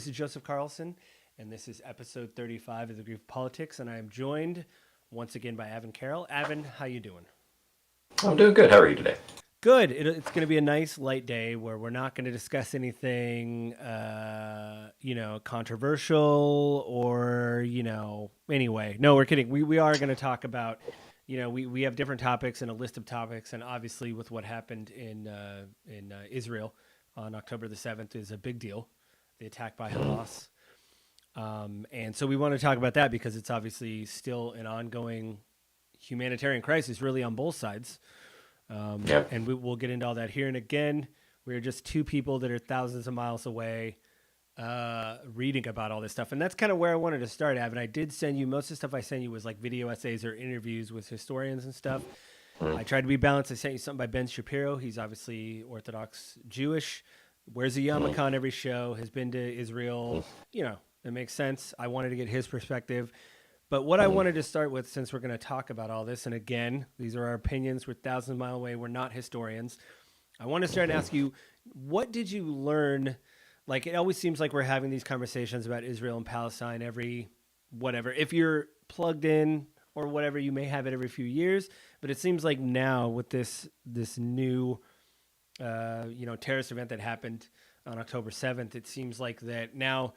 this is Joseph Carlson, and this is episode 35 of the Grief Politics, and I am joined once again by Avin Carroll. Avin, how you doing? I'm doing good. How are you today? Good. It's going to be a nice light day where we're not going to discuss anything, controversial or, anyway. No, we're kidding. We are going to talk about, we have different topics and a list of topics, and obviously with what happened in Israel on October the 7th is a big deal, the attack by Hamas. And so we want to talk about that because it's obviously still an ongoing humanitarian crisis really on both sides. And we'll get into all that here. And again, we're just two people that are thousands of miles away reading about all this stuff. And that's kind of where I wanted to start, Avin. I did send you, most of the stuff I sent you was like video essays or interviews with historians and stuff. I tried to be balanced. I sent you something by Ben Shapiro. He's obviously Orthodox Jewish, wears a yarmulke on every show, has been to Israel. It makes sense. I wanted to get his perspective. But what I wanted to start with, since we're going to talk about all this, and again, these are our opinions. We're thousands of miles away. We're not historians. I want to start and ask you, what did you learn? Like, it always seems like we're having these conversations about Israel and Palestine if you're plugged in or whatever, you may have it every few years. But it seems like now with this new, terrorist event that happened on October 7th, it seems like that now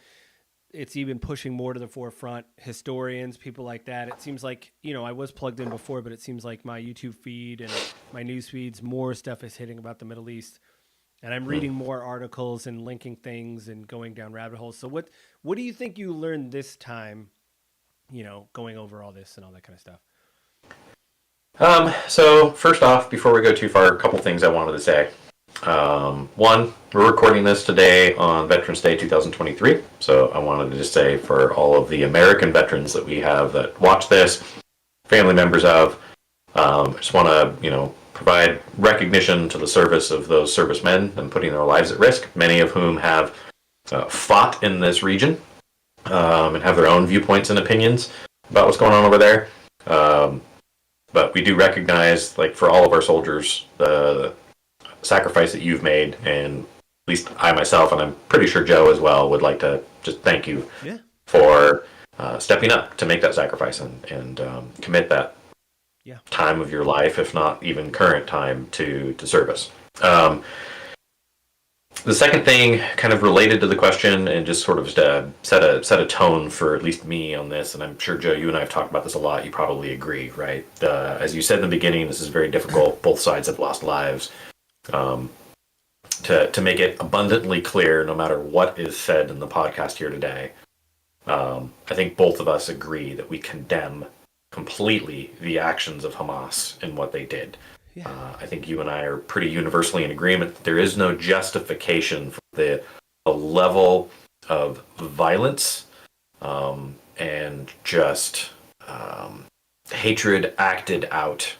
it's even pushing more to the forefront. Historians, people like that. It seems like, I was plugged in before, but it seems like my YouTube feed and my news feeds, more stuff is hitting about the Middle East. And I'm reading more articles and linking things and going down rabbit holes. So what do you think you learned this time, going over all this and all that kind of stuff? So first off, before we go too far, a couple things I wanted to say. One, we're recording this today on Veterans Day 2023. So I wanted to just say for all of the American veterans that we have that watch this, family members of, I just want to, provide recognition to the service of those servicemen and putting their lives at risk, many of whom have fought in this region and have their own viewpoints and opinions about what's going on over there. But we do recognize, like, for all of our soldiers, the sacrifice that you've made, and at least I myself, and I'm pretty sure Joe as well, would like to just thank you for stepping up to make that sacrifice and commit that time of your life, if not even current time, to service. The second thing, kind of related to the question, and just sort of set a tone for at least me on this, and I'm sure Joe, you and I have talked about this a lot. You probably agree, right? As you said in the beginning, this is very difficult. Both sides have lost lives. To make it abundantly clear, no matter what is said in the podcast here today, I think both of us agree that we condemn completely the actions of Hamas and what they did. I think you and I are pretty universally in agreement that there is no justification for the level of violence and just hatred acted out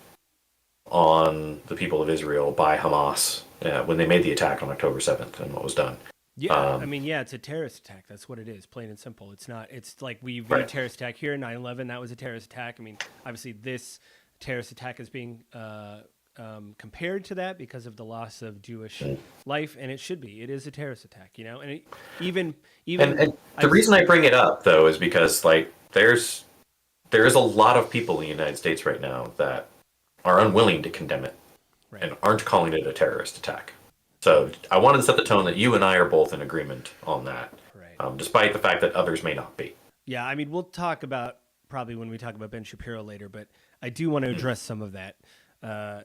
on the people of Israel by Hamas when they made the attack on October 7th and what was done. It's a terrorist attack. That's what it is, plain and simple. It's like we viewed a terrorist attack here, 9/11, that was a terrorist attack. I mean, obviously this terrorist attack is being compared to that because of the loss of Jewish life, and it should be. It is a terrorist attack, and even the reason I bring it up, though, is because, like, there is a lot of people in the United States right now that are unwilling to condemn it and aren't calling it a terrorist attack. So I wanted to set the tone that you and I are both in agreement on that, despite the fact that others may not be. Yeah, I mean, we'll talk about probably when we talk about Ben Shapiro later, but I do want to address some of that. I'm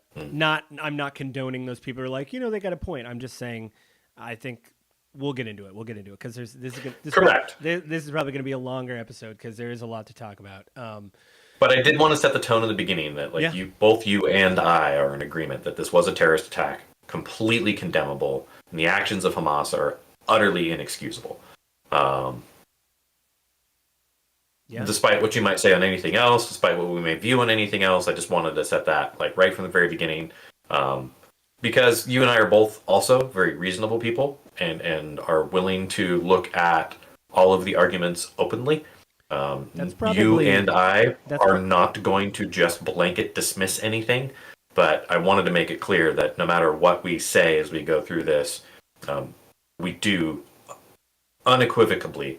not condoning those people who are like, they got a point. I'm just saying, I think we'll get into it. Because this is probably going to be a longer episode because there is a lot to talk about. But I did want to set the tone in the beginning that both you and I are in agreement that this was a terrorist attack, completely condemnable, and the actions of Hamas are utterly inexcusable. Despite what you might say on anything else, despite what we may view on anything else, I just wanted to set that right from the very beginning. Because you and I are both also very reasonable people and are willing to look at all of the arguments openly. You and I are not going to just blanket dismiss anything, but I wanted to make it clear that no matter what we say as we go through this, we do unequivocally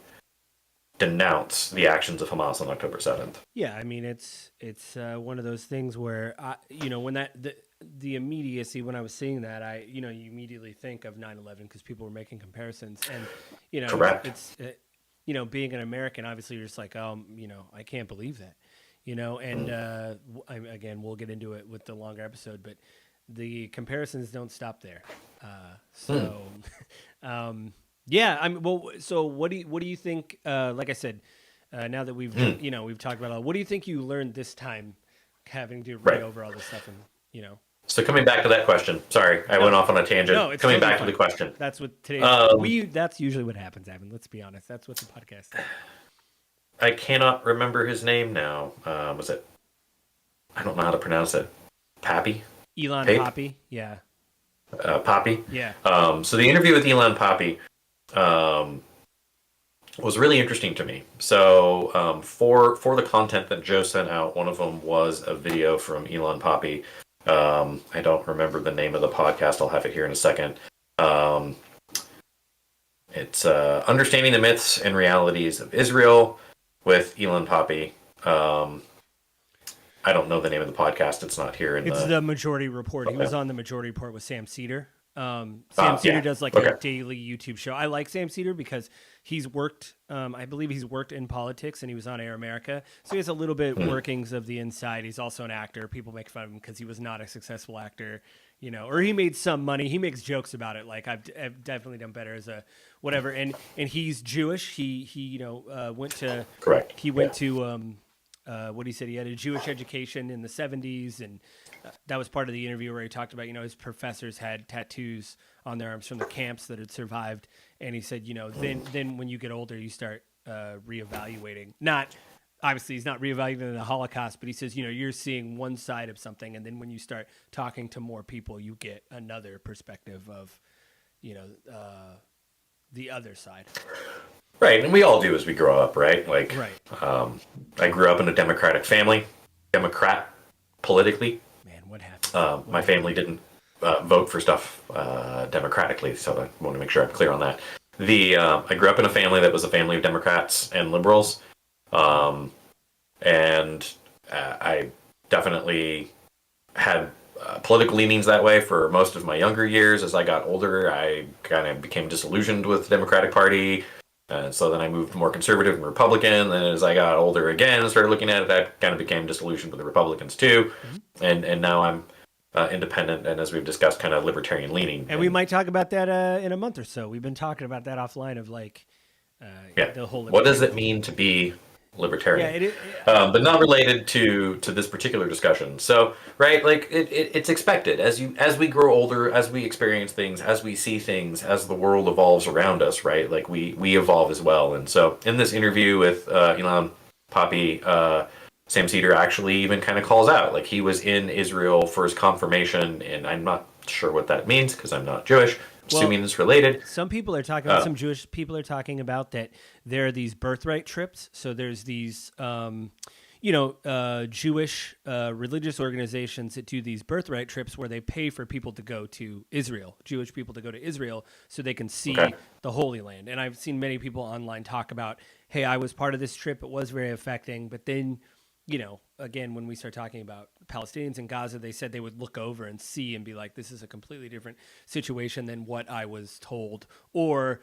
denounce the actions of Hamas on October 7th. Yeah, I mean it's one of those things where when the immediacy when I was seeing that, you immediately think of 9/11 because people were making comparisons, and Correct. being an American, obviously you're just like, I can't believe that, and again we'll get into it with the longer episode, but the comparisons don't stop there. So yeah, I mean, well, so what do you think? Like I said, now that we've we've talked about it, what do you think you learned this time, having to read over all this stuff and So coming back to that question, sorry, I went off on a tangent. No, it's coming totally back fine. to the question. That's what today. That's usually what happens, Avin. Let's be honest. That's what the podcast is. I cannot remember his name now. Was it? I don't know how to pronounce it. Pappy? Elon Pape? Poppy. Yeah. Poppy? Yeah. So the interview with Elon Poppy was really interesting to me. So for the content that Joe sent out, one of them was a video from Elon Poppy. I don't remember the name of the podcast. I'll have it here in a second. It's Understanding the Myths and Realities of Israel with Elon Poppy. I don't know the name of the podcast. It's not here. It's the Majority Report. Okay. He was on the Majority Report with Sam Cedar. Sam Cedar does like a daily YouTube show. I like Sam Cedar because he's worked, I believe he's worked in politics, and he was on Air America. So he has a little bit workings of the inside. He's also an actor. People make fun of him because he was not a successful actor, or he made some money. He makes jokes about it. Like I've definitely done better as a whatever. And he's Jewish. He went to, correct. He went to, what he said, he had a Jewish education in the 70s, and that was part of the interview where he talked about, his professors had tattoos on their arms from the camps that had survived, and he said, then when you get older, you start reevaluating. Not obviously, he's not reevaluating the Holocaust, but he says, you're seeing one side of something, and then when you start talking to more people, you get another perspective of, the other side. Right, and we all do as we grow up, right? Like, right. I grew up in a Democratic family, Democrat politically. Man, what happened? My family didn't vote for stuff democratically, so I want to make sure I'm clear on that. I grew up in a family that was a family of Democrats and liberals, and I definitely had political leanings that way for most of my younger years. As I got older, I kind of became disillusioned with the Democratic Party. So then I moved more conservative and Republican. Then as I got older again and started looking at it, I kind of became disillusioned with the Republicans too. Mm-hmm. And now I'm independent and, as we've discussed, kind of libertarian leaning. And we might talk about that in a month or so. We've been talking about that offline of like the whole. What does it mean to be libertarian? Yeah, but not related to this particular discussion. So, right, like it's expected as we grow older, as we experience things, as we see things, as the world evolves around us, right? Like we evolve as well. And so, in this interview with Elon Poppy, Sam Cedar actually even kind of calls out, like, he was in Israel for his confirmation, and I'm not sure what that means because I'm not Jewish. Assuming it's related. Some people are talking about, some Jewish people are talking about that there are these birthright trips. So there's these, Jewish religious organizations that do these birthright trips where they pay for people to go to Israel, Jewish people to go to Israel so they can see the Holy Land. And I've seen many people online talk about, hey, I was part of this trip. It was very affecting. But then, again, when we start talking about Palestinians in Gaza, they said they would look over and see and be like, this is a completely different situation than what I was told. Or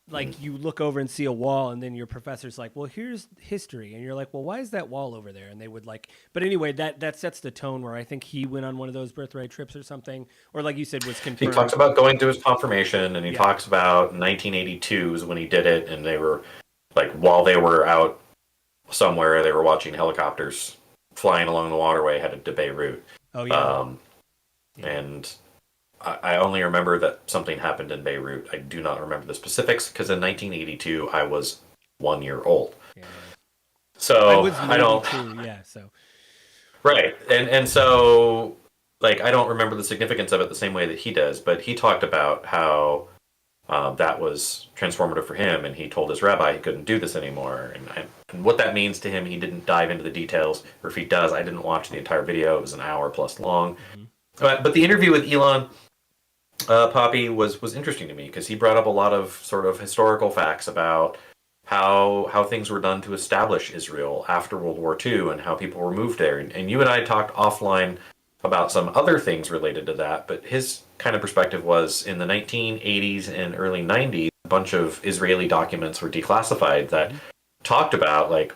like you look over and see a wall and then your professor's like, well, here's history. And you're like, well, why is that wall over there? And they would like, but anyway, that sets the tone where I think he went on one of those birthright trips or something. Or like you said, was confirmed. He talks about going to his confirmation, and he talks about 1982 is when he did it. And they were like, while they were out somewhere, they were watching helicopters flying along the waterway headed to Beirut. Oh yeah. And I only remember that something happened in Beirut. I do not remember the specifics because in 1982 I was 1 year old. Yeah. So I don't. Too, yeah. So. Right, and so like I don't remember the significance of it the same way that he does. But he talked about how that was transformative for him, and he told his rabbi he couldn't do this anymore, and what that means to him. He didn't dive into the details, or if he does, I didn't watch the entire video. It was an hour plus long. Mm-hmm. But the interview with Elon Poppy was interesting to me because he brought up a lot of sort of historical facts about how things were done to establish Israel after World War II and how people were moved there. And you and I talked offline about some other things related to that, but his kind of perspective was in the 1980s and early 90s, a bunch of Israeli documents were declassified that Mm-hmm. talked about like,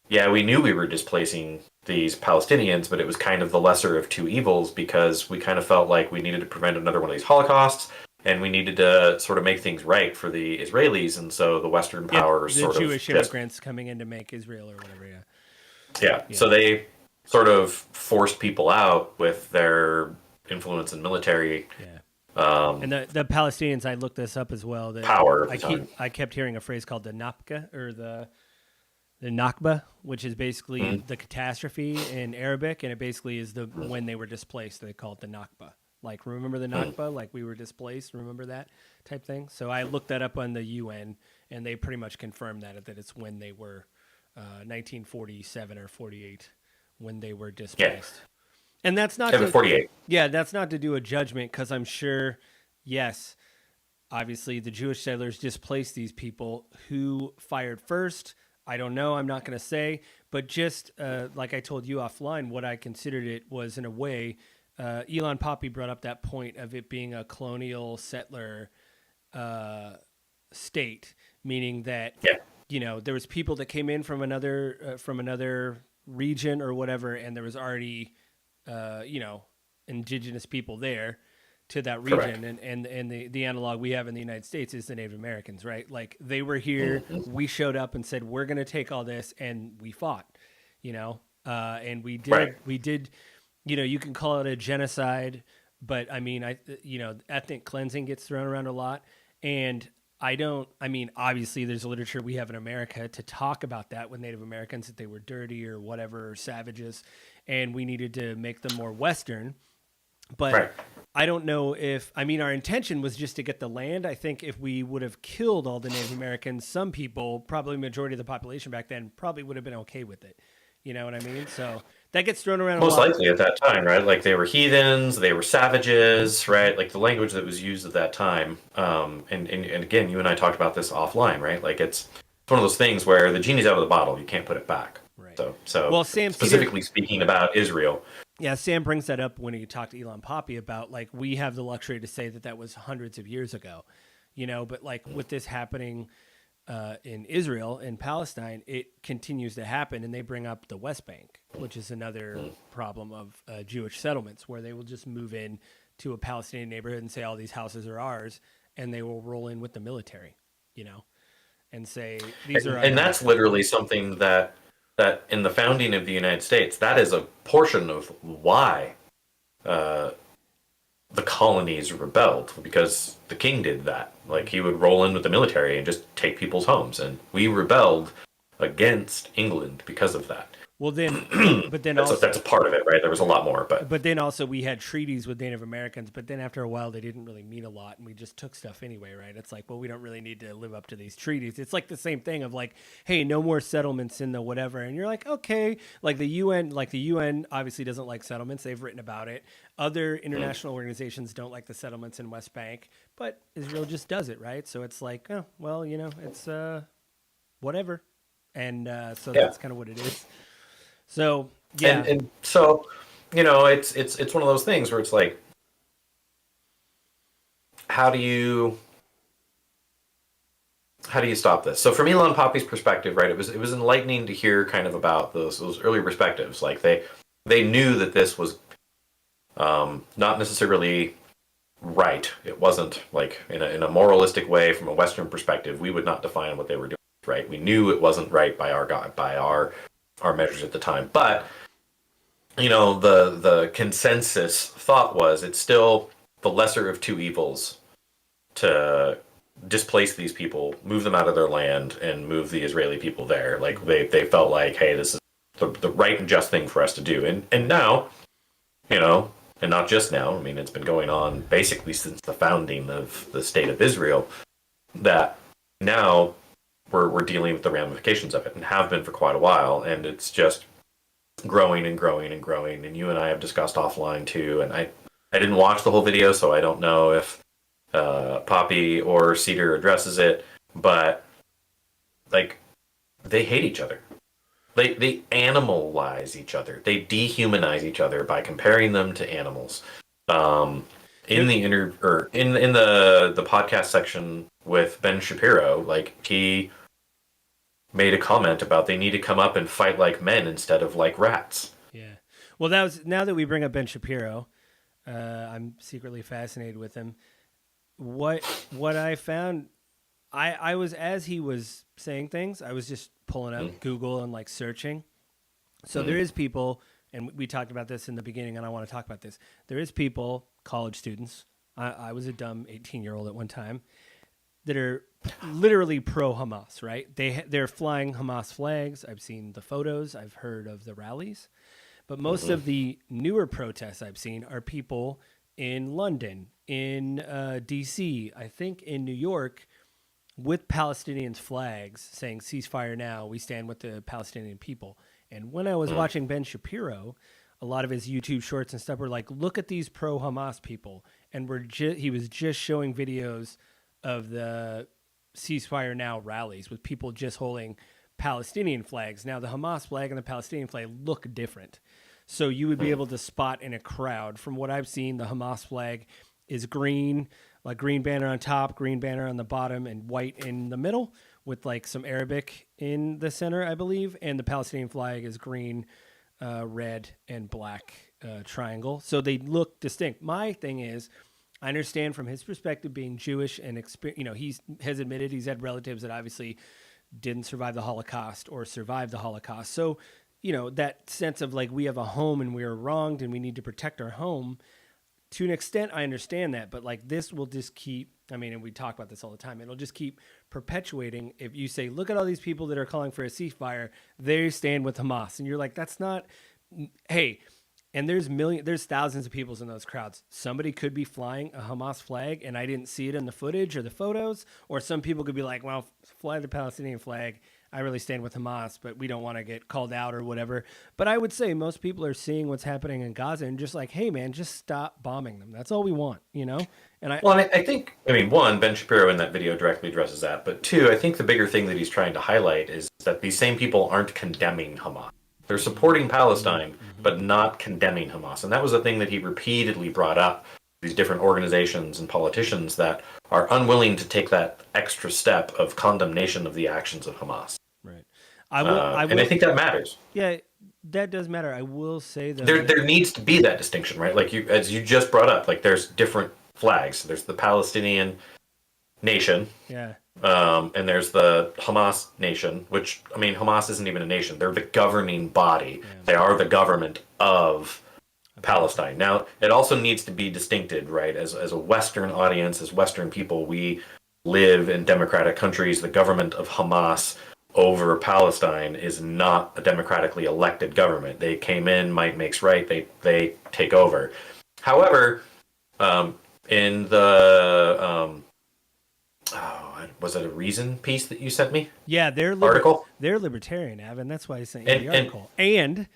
yeah, we knew we were displacing these Palestinians, but it was kind of the lesser of two evils because we kind of felt like we needed to prevent another one of these Holocausts and we needed to sort of make things right for the Israelis. And so the Western Yeah, powers the sort of Jewish just, immigrants coming in to make Israel or whatever. Yeah, yeah. yeah, So they sort of forced people out with their influence in military yeah. And the Palestinians, I looked this up as well. power at the time. I kept hearing a phrase called the Nakba or the Nakba, which is basically the catastrophe in Arabic, and it basically is the when they were displaced. They call it the Nakba. Like, remember the Nakba? Like we were displaced. Remember that type thing. So I looked that up on the UN, and they pretty much confirmed that it's when they were 1947 or 48 when they were Yeah. displaced. And that's not to, 48. yeah, that's not to do a judgment because I'm sure, yes, obviously the Jewish settlers displaced these people. Who fired first? I don't know. I'm not going to say. But just like I told you offline, what I considered it was in a way, Elon Poppy brought up that point of it being a colonial settler state, meaning that Yeah. there was people that came in from another region or whatever, and there was already indigenous people there to that region. Correct. And the analog we have in the United States is the Native Americans, right? Like they were here, we showed up and said, we're going to take all this. And we fought, and Right. we did, you can call it a genocide, but I mean, ethnic cleansing gets thrown around a lot. And I mean, obviously there's literature we have in America to talk about that with Native Americans, that they were dirty or whatever, or savages, and we needed to make them more Western. But Right. I don't know if, I mean, our intention was just to get the land. I think if we would have killed all the Native Americans, some people, probably majority of the population back then, probably would have been okay with it. You know what I mean? So that gets thrown around a Most lot. likely at that time, right? Like they were heathens, they were savages, right? Like the language that was used at that time. And again, you and I talked about this offline, right? Like it's one of those things where the genie's out of the bottle, you can't put it back. Right. So Well, Sam Cedar, specifically speaking about Israel, yeah, Sam brings that up when he talked to Elon Poppy about like we have the luxury to say that was hundreds of years ago, but like with this happening in Israel and Palestine, it continues to happen, and they bring up the West Bank, which is another problem of Jewish settlements where they will just move in to a Palestinian neighborhood and say all these houses are ours, and they will roll in with the military, and say these are our and that's literally something that in the founding of the United States, that is a portion of why the colonies rebelled, because the king did that. Like he would roll in with the military and just take people's homes, and we rebelled against England because of that. Well, then, but then That's also, that's a part of it, right? There was a lot more, but then also we had treaties with Native Americans, but then after a while they didn't really mean a lot, and we just took stuff anyway, right? It's like, well, we don't really need to live up to these treaties. It's like the same thing of like, hey, no more settlements in the whatever, and you're like, okay, like the UN obviously doesn't like settlements. They've written about it. Other international organizations don't like the settlements in West Bank, but Israel just does it, right? So it's like, oh, well, it's whatever, and so yeah. that's kind of what it is. So yeah, And so, it's one of those things where it's like, how do you stop this? So from Elon Poppy's perspective, right, it was enlightening to hear kind of about those early perspectives. Like they knew that this was not necessarily right. It wasn't like in a moralistic way from a Western perspective. We would not define what they were doing right. We knew it wasn't right by our measures at the time, but the consensus thought was it's still the lesser of two evils to displace these people, move them out of their land, and move the Israeli people there. Like they felt like, hey, this is the right and just thing for us to do. And now, and not just now. I mean, it's been going on basically since the founding of the state of Israel. That now we're dealing with the ramifications of it, and have been for quite a while. And it's just growing and growing and growing. And you and I have discussed offline too. And I didn't watch the whole video, so I don't know if Poppy or Cedar addresses it, but like they hate each other. They animalize each other. They dehumanize each other by comparing them to animals. Um, in There, the or in the podcast section with Ben Shapiro, like he made a comment about they need to come up and fight like men instead of like rats. yeah. Well, that was now that we bring up Ben Shapiro. I'm secretly fascinated with him. What I found, I was as he was saying things, I was just pulling up Mm-hmm. Google and like searching. So there is people, and we talked about this in the beginning, and I want to talk about this. There is people, college students. I was a dumb 18-year-old at one time that are literally pro Hamas, right? They're flying Hamas flags. I've seen the photos. I've heard of the rallies. But most of the newer protests I've seen are people in London, in D.C., I think in New York, with Palestinians' flags saying ceasefire now, we stand with the Palestinian people. And when I was watching Ben Shapiro, a lot of his YouTube shorts and stuff were like, look at these pro Hamas people. And he was just showing videos of the ceasefire now rallies with people just holding Palestinian flags. Now, the Hamas flag and the Palestinian flag look different. So you would be able to spot in a crowd. From what I've seen, the Hamas flag is green, like green banner on top, green banner on the bottom, and white in the middle with like some Arabic in the center, I believe. And the Palestinian flag is green, red, and black triangle. So they look distinct. My thing is, I understand from his perspective, being Jewish and he has admitted he's had relatives that obviously didn't survive the Holocaust or survived the Holocaust. So, that sense of like we have a home and we are wronged and we need to protect our home. To an extent, I understand that, but like this will just keep. I mean, and we talk about this all the time. It'll just keep perpetuating. If you say, "Look at all these people that are calling for a ceasefire," they stand with Hamas, and you're like, "That's not." Hey, and there's thousands of people in those crowds. Somebody could be flying a Hamas flag, and I didn't see it in the footage or the photos. Or some people could be like, "Well, fly the Palestinian flag. I really stand with Hamas, but we don't want to get called out or whatever." But I would say most people are seeing what's happening in Gaza and just like, "Hey, man, just stop bombing them. That's all we want," And Well, and I think, I mean, one, Ben Shapiro in that video directly addresses that, but two, I think the bigger thing that he's trying to highlight is that these same people aren't condemning Hamas. They're supporting Palestine, but not condemning Hamas. And that was a thing that he repeatedly brought up. These different organizations and politicians that are unwilling to take that extra step of condemnation of the actions of Hamas. right. I will. I And I will. think that matters. Yeah, that does matter. I will say though. There needs to be that distinction, right? Like as you just brought up, like there's different flags. There's the Palestinian nation, Yeah. and there's the Hamas nation, which, I mean, Hamas isn't even a nation. They're the governing body. Yeah. They are the government of Palestine. Now, it also needs to be distincted, right? As a Western audience, as Western people, we live in democratic countries. The government of Hamas over Palestine is not a democratically elected government. They came in, might makes right. They take over. However, in the was it a Reason piece that you sent me? Yeah, Article? they're libertarian, Avin. That's why I sent you And the article. And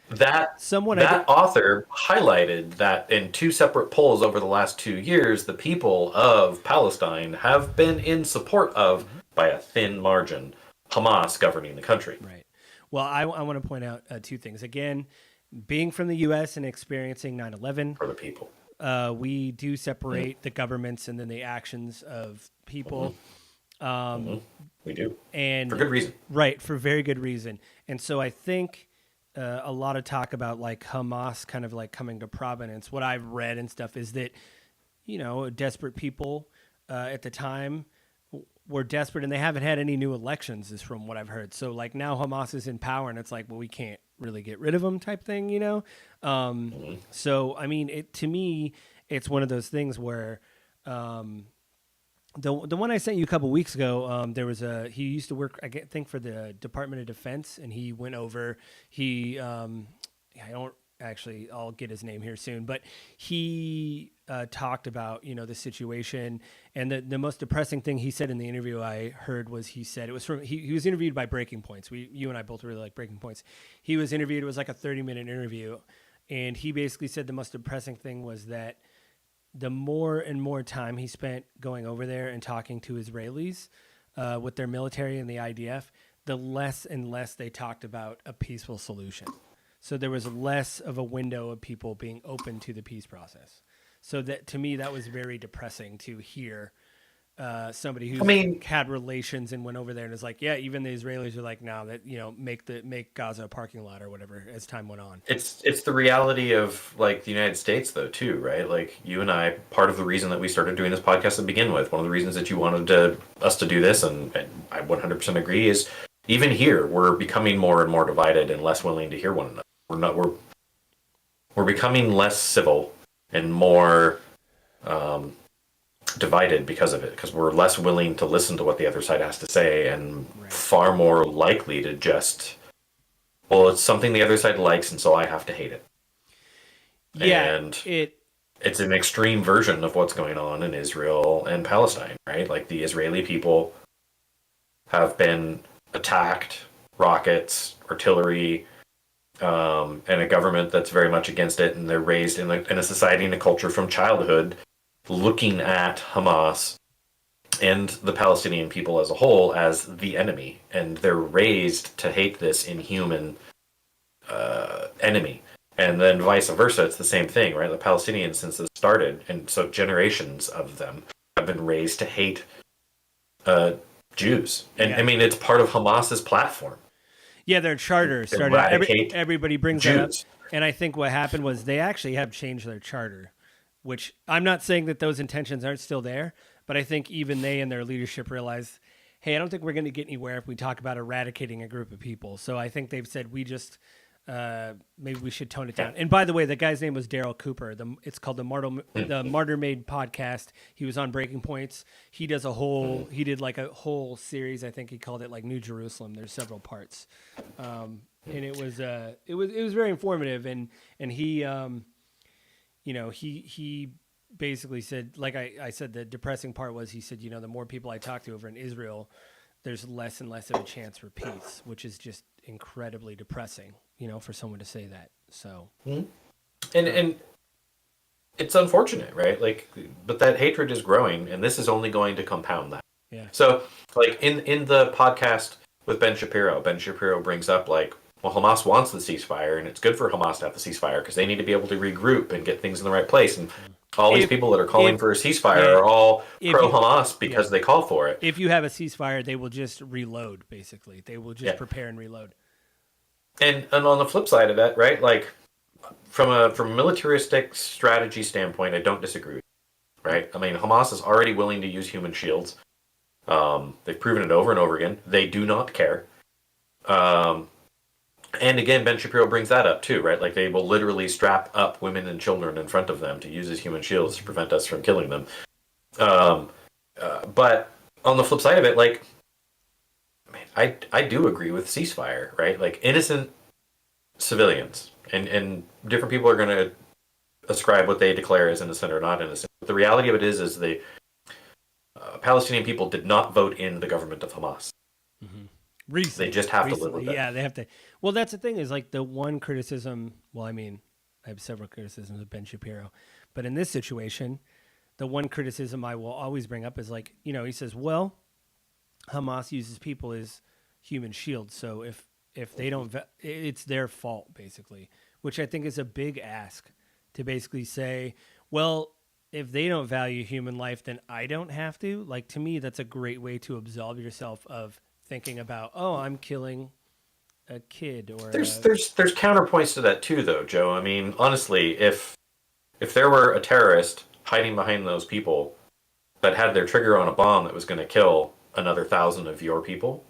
someone that author highlighted that in two separate polls over the last 2 years, the people of Palestine have been in support of, by a thin margin, Hamas governing the country. right. Well, I want to point out two things. Again, being from the U.S. and experiencing 9/11, For the people. we do separate the governments and then the actions of people. We do. And For good reason. Right, for very good reason. And so I think a lot of talk about like Hamas kind of like coming to prominence. What I've read and stuff is that, desperate people at the time were desperate and they haven't had any new elections, is from what I've heard. So like now Hamas is in power and it's like, well, we can't really get rid of them type thing, So, I mean, to me, it's one of those things where, the one I sent you a couple weeks ago, he used to work, I think, for the Department of Defense, and he went over. I'll get his name here soon, but he talked about the situation, and the most depressing thing he said in the interview I heard was he was interviewed by Breaking Points. You and I both really like Breaking Points. He was interviewed. It was like a 30-minute interview, and he basically said the most depressing thing was that the more and more time he spent going over there and talking to Israelis with their military and the IDF, the less and less they talked about a peaceful solution. So there was less of a window of people being open to the peace process. So that to me, that was very depressing to hear somebody I who's mean, had relations and went over there and is like, yeah, even the Israelis are like, now that make Gaza a parking lot or whatever as time went on. it's the reality of like the United States though too, right? Like you and I, part of the reason that we started doing this podcast to begin with, one of the reasons that you wanted us to do this, and I 100% agree, is even here we're becoming more and more divided and less willing to hear one another. We're becoming less civil and more divided because of it, because we're less willing to listen to what the other side has to say and Right. far more likely to just, well, it's something the other side likes and so I have to hate it. Yeah, And it it's an extreme version of what's going on in Israel and Palestine, right? Like the Israeli people have been attacked, rockets, artillery, and a government that's very much against it, and they're raised in a society and a culture from childhood looking at Hamas and the Palestinian people as a whole as the enemy, and they're raised to hate this inhuman enemy. And then vice versa, it's the same thing, right? The Palestinians, since this started, and so generations of them have been raised to hate Jews. And yeah. I mean, it's part of Hamas's platform. Yeah, their charter started. Eradicate Everybody brings that up, Jews. and I think what happened was they actually have changed their charter, which I'm not saying that those intentions aren't still there, but I think even they and their leadership realize, hey, I don't think we're going to get anywhere if we talk about eradicating a group of people. So I think they've said we just maybe we should tone it down. And by the way, the guy's name was Daryl Cooper. It's called the Martyr Made podcast. He was on Breaking Points. He does he did like a whole series. I think he called it like New Jerusalem. There's several parts, and it was very informative. And he he basically said, like I said, the depressing part was he said, the more people I talk to over in Israel, there's less and less of a chance for peace, which is just incredibly depressing, for someone to say that. So, And it's unfortunate, right? Like, but that hatred is growing, and this is only going to compound that. yeah, So, like in the podcast with Ben Shapiro brings up like, well, Hamas wants the ceasefire, and it's good for Hamas to have the ceasefire because they need to be able to regroup and get things in the right place. And all these people that are calling for a ceasefire are all pro Hamas because they call for it. if you have a ceasefire, they will just reload. Basically, they will just prepare and reload. And on the flip side of that, right? Like from a militaristic strategy standpoint, I don't disagree. Right? I mean, Hamas is already willing to use human shields. They've proven it over and over again. They do not care. And again, Ben Shapiro brings that up too, right? Like they will literally strap up women and children in front of them to use as human shields to prevent us from killing them. But on the flip side of it, like, I do agree with ceasefire, right? Like innocent civilians, and different people are going to ascribe what they declare as innocent or not innocent. But the reality of it is the Palestinian people did not vote in the government of Hamas. Mm-hmm. They just have to live with it. Yeah, they have to. Well, that's the thing is like the one criticism. Well, I mean, I have several criticisms of Ben Shapiro, but in this situation, the one criticism I will always bring up is like, he says, well, Hamas uses people as human shields, so if they don't, it's their fault basically, which I think is a big ask to basically say, well, if they don't value human life, then I don't have to. Like to me, that's a great way to absolve yourself of thinking about, oh, I'm killing a kid or there's counterpoints to that too, though, Joe. I mean, honestly, if there were a terrorist hiding behind those people that had their trigger on a bomb that was going to kill another 1,000 of your people,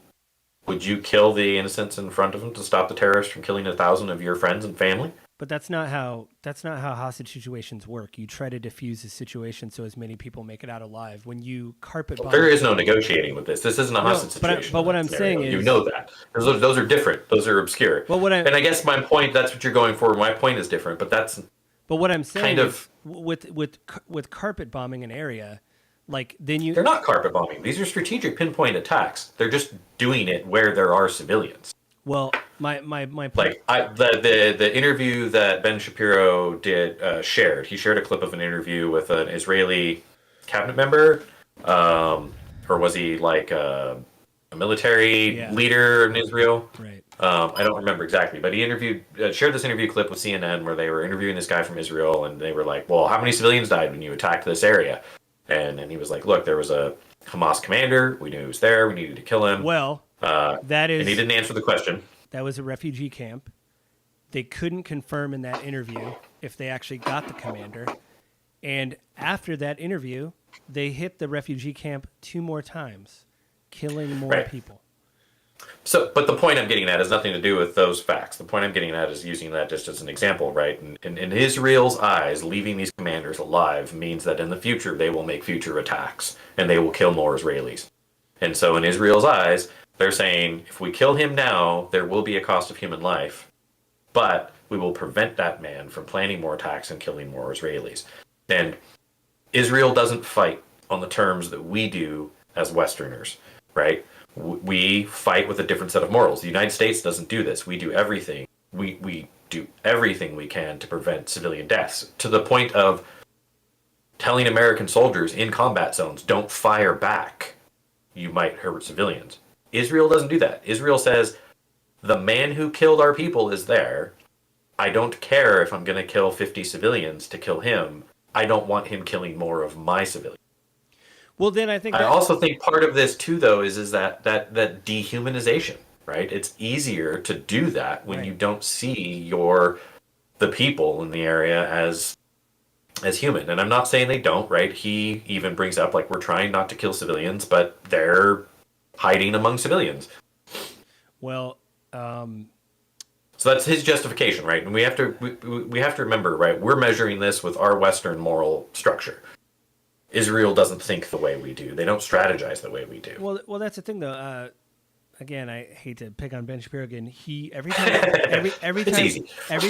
would you kill the innocents in front of them to stop the terrorists from killing 1,000 of your friends and family? But that's not how hostage situations work. You try to diffuse the situation so as many people make it out alive. When you carpet bomb, there is no negotiating with this. This isn't a hostage situation. But what I'm saying is, that those are different. Those are obscure. And I guess my point, that's what you're going for. My point is different, but that's. But what I'm saying kind of with carpet bombing an area, like then they're not carpet bombing. These are strategic pinpoint attacks. They're just doing it where there are civilians. Well, My point. Like the interview that Ben Shapiro shared. He shared a clip of an interview with an Israeli cabinet member, or was he like a military Yeah. leader in Israel? Right. I don't remember exactly, but he shared this interview clip with CNN where they were interviewing this guy from Israel, and they were like, "Well, how many civilians died when you attacked this area?" And he was like, "Look, there was a Hamas commander. We knew he was there. We needed to kill him." Well, that And he is didn't answer the question. that was a refugee camp. They couldn't confirm in that interview if they actually got the commander. And after that interview, they hit the refugee camp 2 more times, killing more Right. people. So, but the point I'm getting at has nothing to do with those facts. The point I'm getting at is using that just as an example, right? In Israel's eyes, leaving these commanders alive means that in the future they will make future attacks and they will kill more Israelis. And so, in Israel's eyes, they're saying if we kill him now, there will be a cost of human life, but we will prevent that man from planning more attacks and killing more Israelis. And Israel doesn't fight on the terms that we do as Westerners, right? We fight with a different set of morals. The United States doesn't do this. We do everything. We do everything we can to prevent civilian deaths, to the point of telling American soldiers in combat zones, don't fire back. You might hurt civilians. Israel doesn't do that. Israel says, the man who killed our people is there. I don't care if I'm going to kill 50 civilians to kill him. I don't want him killing more of my civilians. Well, then I think I also think part of this too, though, is that dehumanization, right? It's easier to do that when you don't see the people in the area as human. And I'm not saying they don't, right? He even brings up like we're trying not to kill civilians, but they're hiding among civilians. Well, so that's his justification, right? And we have to remember, right? We're measuring this with our Western moral structure. Israel doesn't think the way we do. They don't strategize the way we do. Well, that's the thing, though. Again, I hate to pick on Ben Shapiro again. Every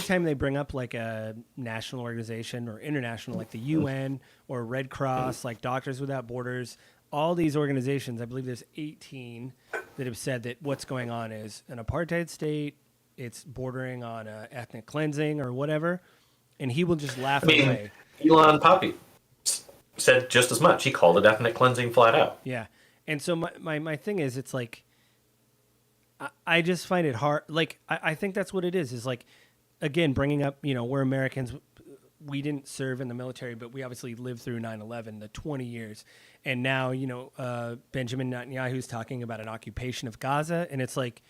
time they bring up like a national organization or international, like the UN or Red Cross, like Doctors Without Borders, all these organizations, I believe there's 18 that have said that what's going on is an apartheid state. It's bordering on ethnic cleansing or whatever, and he will just laugh away. Elon Poppy said just as much. He called it ethnic cleansing flat out. Yeah. And so my thing is, it's like, I just find it hard. Like, I think that's what it is like, again, bringing up, we're Americans. We didn't serve in the military, but we obviously lived through 9/11, the 20 years. And now, Benjamin Netanyahu's talking about an occupation of Gaza. And it's like,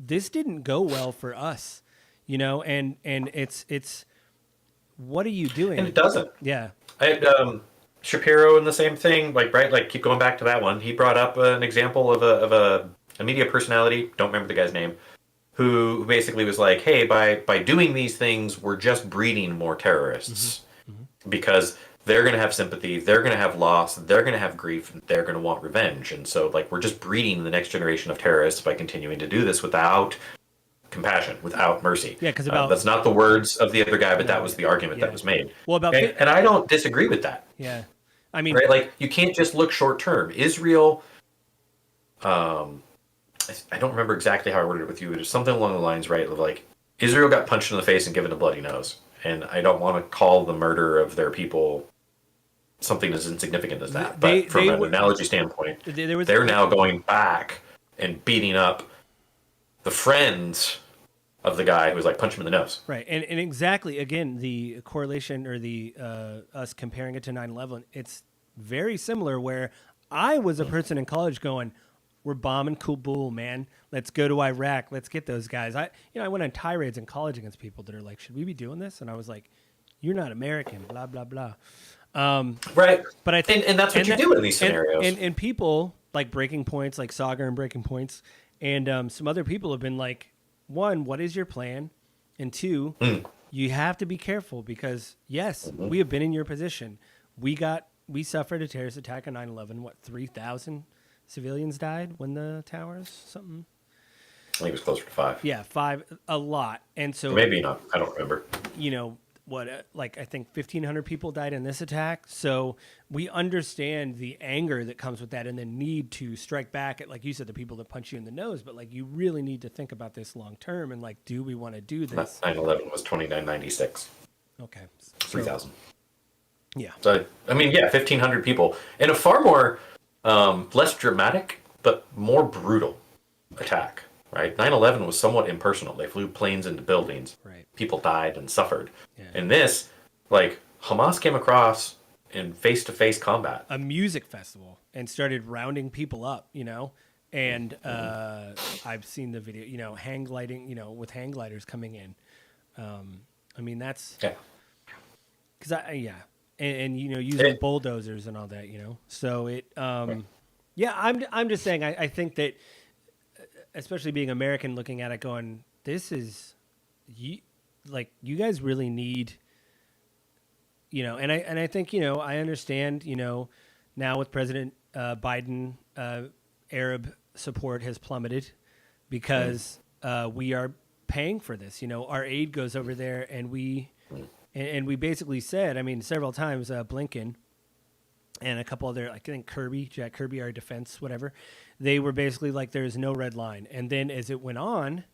this didn't go well for us, and it's, what are you doing? And it doesn't. Yeah. Shapiro and the same thing, like keep going back to that one. He brought up an example of a media personality, don't remember the guy's name, who basically was like, hey, by doing these things, we're just breeding more terrorists because they're going to have sympathy, they're going to have loss, they're going to have grief, and they're going to want revenge. And so, like, we're just breeding the next generation of terrorists by continuing to do this without compassion, without mercy. Yeah, because that's not the words of the other guy, but that was the argument that was made. Well, and I don't disagree with that. Yeah, I mean, right? Like, you can't just look short term. Israel, I don't remember exactly how I worded it with you. It was something along the lines, right, of like Israel got punched in the face and given a bloody nose, and I don't want to call the murder of their people something as insignificant as that. But from an analogy standpoint, they're now going back and beating up the friends of the guy who was like punch him in the nose. Right. And exactly, again, the correlation or the us comparing it to 9/11, it's very similar where I was a person in college going, we're bombing Kabul, man. Let's go to Iraq. Let's get those guys. I went on tirades in college against people that are like, should we be doing this? And I was like, you're not American, blah, blah, blah. Right. But I think, and that's what you do in these scenarios. And people like Breaking Points, like Saga and Breaking Points, and some other people have been like, one, what is your plan? And two, you have to be careful because, yes, we have been in your position. We suffered a terrorist attack on 9/11. What, 3,000 civilians died when the towers, something? I think it was closer to 5. Yeah, 5, a lot. And so maybe not. I don't remember. like I think 1,500 people died in this attack. So we understand the anger that comes with that and the need to strike back at, like you said, the people that punch you in the nose. But like, you really need to think about this long term and like, do we want to do this? 9/11 was 2996. Okay. 3,000. Yeah. So, I mean, yeah, 1,500 people in a far more, less dramatic, but more brutal attack, right? 9/11 was somewhat impersonal. They flew planes into buildings. Right. People died and suffered. Yeah. In this, like, Hamas came across in face-to-face combat. A music festival and started rounding people up, and I've seen the video, hang gliding, with hang gliders coming in. I mean, that's... Yeah. Because and using bulldozers and all that, So it, yeah, I'm just saying. I think that, especially being American, looking at it, going, this is, you guys really need, and I think I understand, now with President Biden, Arab support has plummeted because we are paying for this. Our aid goes over there, and we basically said, I mean, several times, Blinken and a couple other, I think Jack Kirby, our defense, whatever, they were basically like, there's no red line. And then as it went on,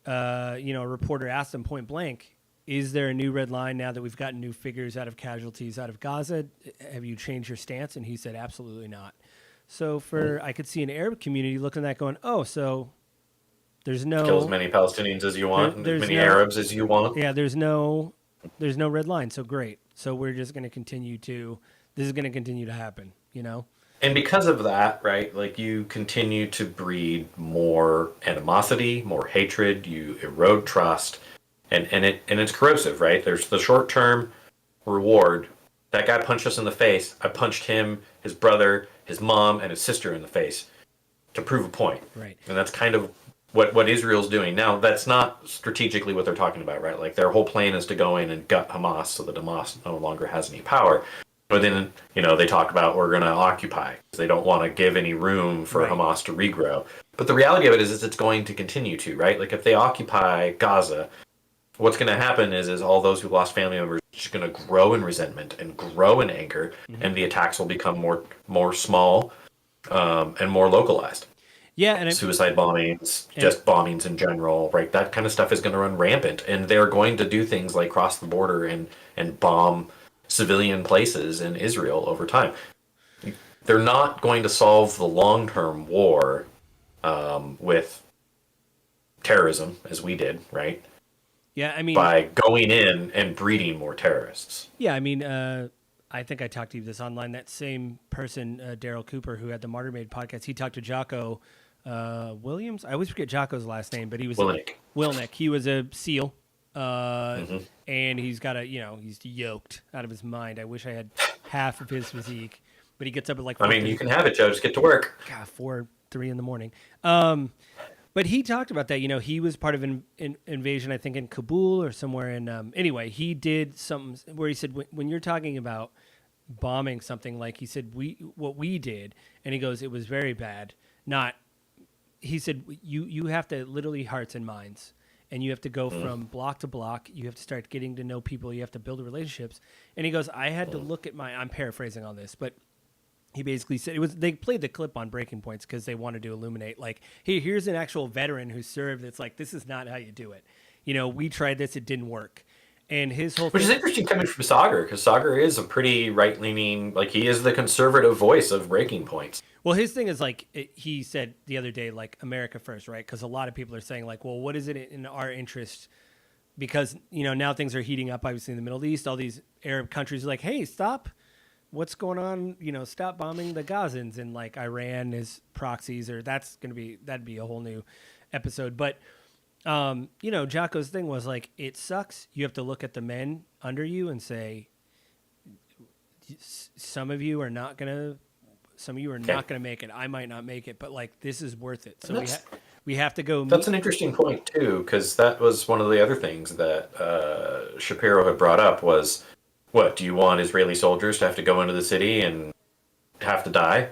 a reporter asked him point blank, is there a new red line now that we've gotten new figures out of casualties out of Gaza? Have you changed your stance? And he said, absolutely not. So I could see an Arab community looking at that going, oh, so there's no... Kill as many Palestinians as you want, as many Arabs as you want. Yeah, there's no red line. So great. So we're just going to this is going to continue to happen, And because of that, right, like, you continue to breed more animosity, more hatred, you erode trust, and it's corrosive, right? There's the short-term reward. That guy punched us in the face. I punched him, his brother, his mom, and his sister in the face to prove a point. Right. And that's kind of what Israel's doing. Now, that's not strategically what they're talking about, right? Like, their whole plan is to go in and gut Hamas so that Hamas no longer has any power. But then, they talk about, we're going to occupy. They don't want to give any room for Hamas to regrow. But the reality of it is it's going to continue to, right? Like, if they occupy Gaza, what's going to happen is all those who lost family members are just going to grow in resentment and grow in anger, and the attacks will become more small and more localized. Yeah, and suicide bombings, just bombings in general, right? That kind of stuff is going to run rampant, and they're going to do things like cross the border and bomb civilian places in Israel over time. They're not going to solve the long-term war with terrorism as we did, right? Yeah, I mean, by going in and breeding more terrorists. Yeah, I mean, I think I talked to you this online. That same person, Daryl Cooper, who had the Martyr Made podcast, he talked to Jocko Williams. I always forget Jocko's last name, but he was Wilnick. He was a SEAL, and he's got he's yoked out of his mind. I wish I had half of his physique, but he gets up at like 4:30. You can have it, Joe. Just get to work. God, 3 in the morning. But he talked about that. He was part of an invasion, I think, in Kabul or somewhere in. Anyway, he did something where he said, when you're talking about bombing something, like he said, what we did, and he goes, it was very bad. He said, you have to literally hearts and minds, and you have to go from block to block. You have to start getting to know people. You have to build relationships. And he goes, I had to look at I'm paraphrasing on this, but he basically said they played the clip on Breaking Points because they wanted to illuminate, like, hey, here's an actual veteran who served. It's like, this is not how you do it. We tried this, it didn't work. And his whole Which is interesting coming from Sagar, because Sagar is a pretty right-leaning, like, he is the conservative voice of Breaking Points. Well, his thing is, like, he said the other day, like, America first, right? Because a lot of people are saying, like, well, what is it in our interest? Because, now things are heating up, obviously, in the Middle East. All these Arab countries are like, hey, stop. What's going on? Stop bombing the Gazans, and like Iran is proxies, or that'd be a whole new episode. But, Jocko's thing was like, it sucks. You have to look at the men under you and say, some of you are not going to make it. I might not make it, but like, this is worth it. So we have to go. That's an interesting point too, because that was one of the other things that Shapiro had brought up was, what, do you want Israeli soldiers to have to go into the city and have to die?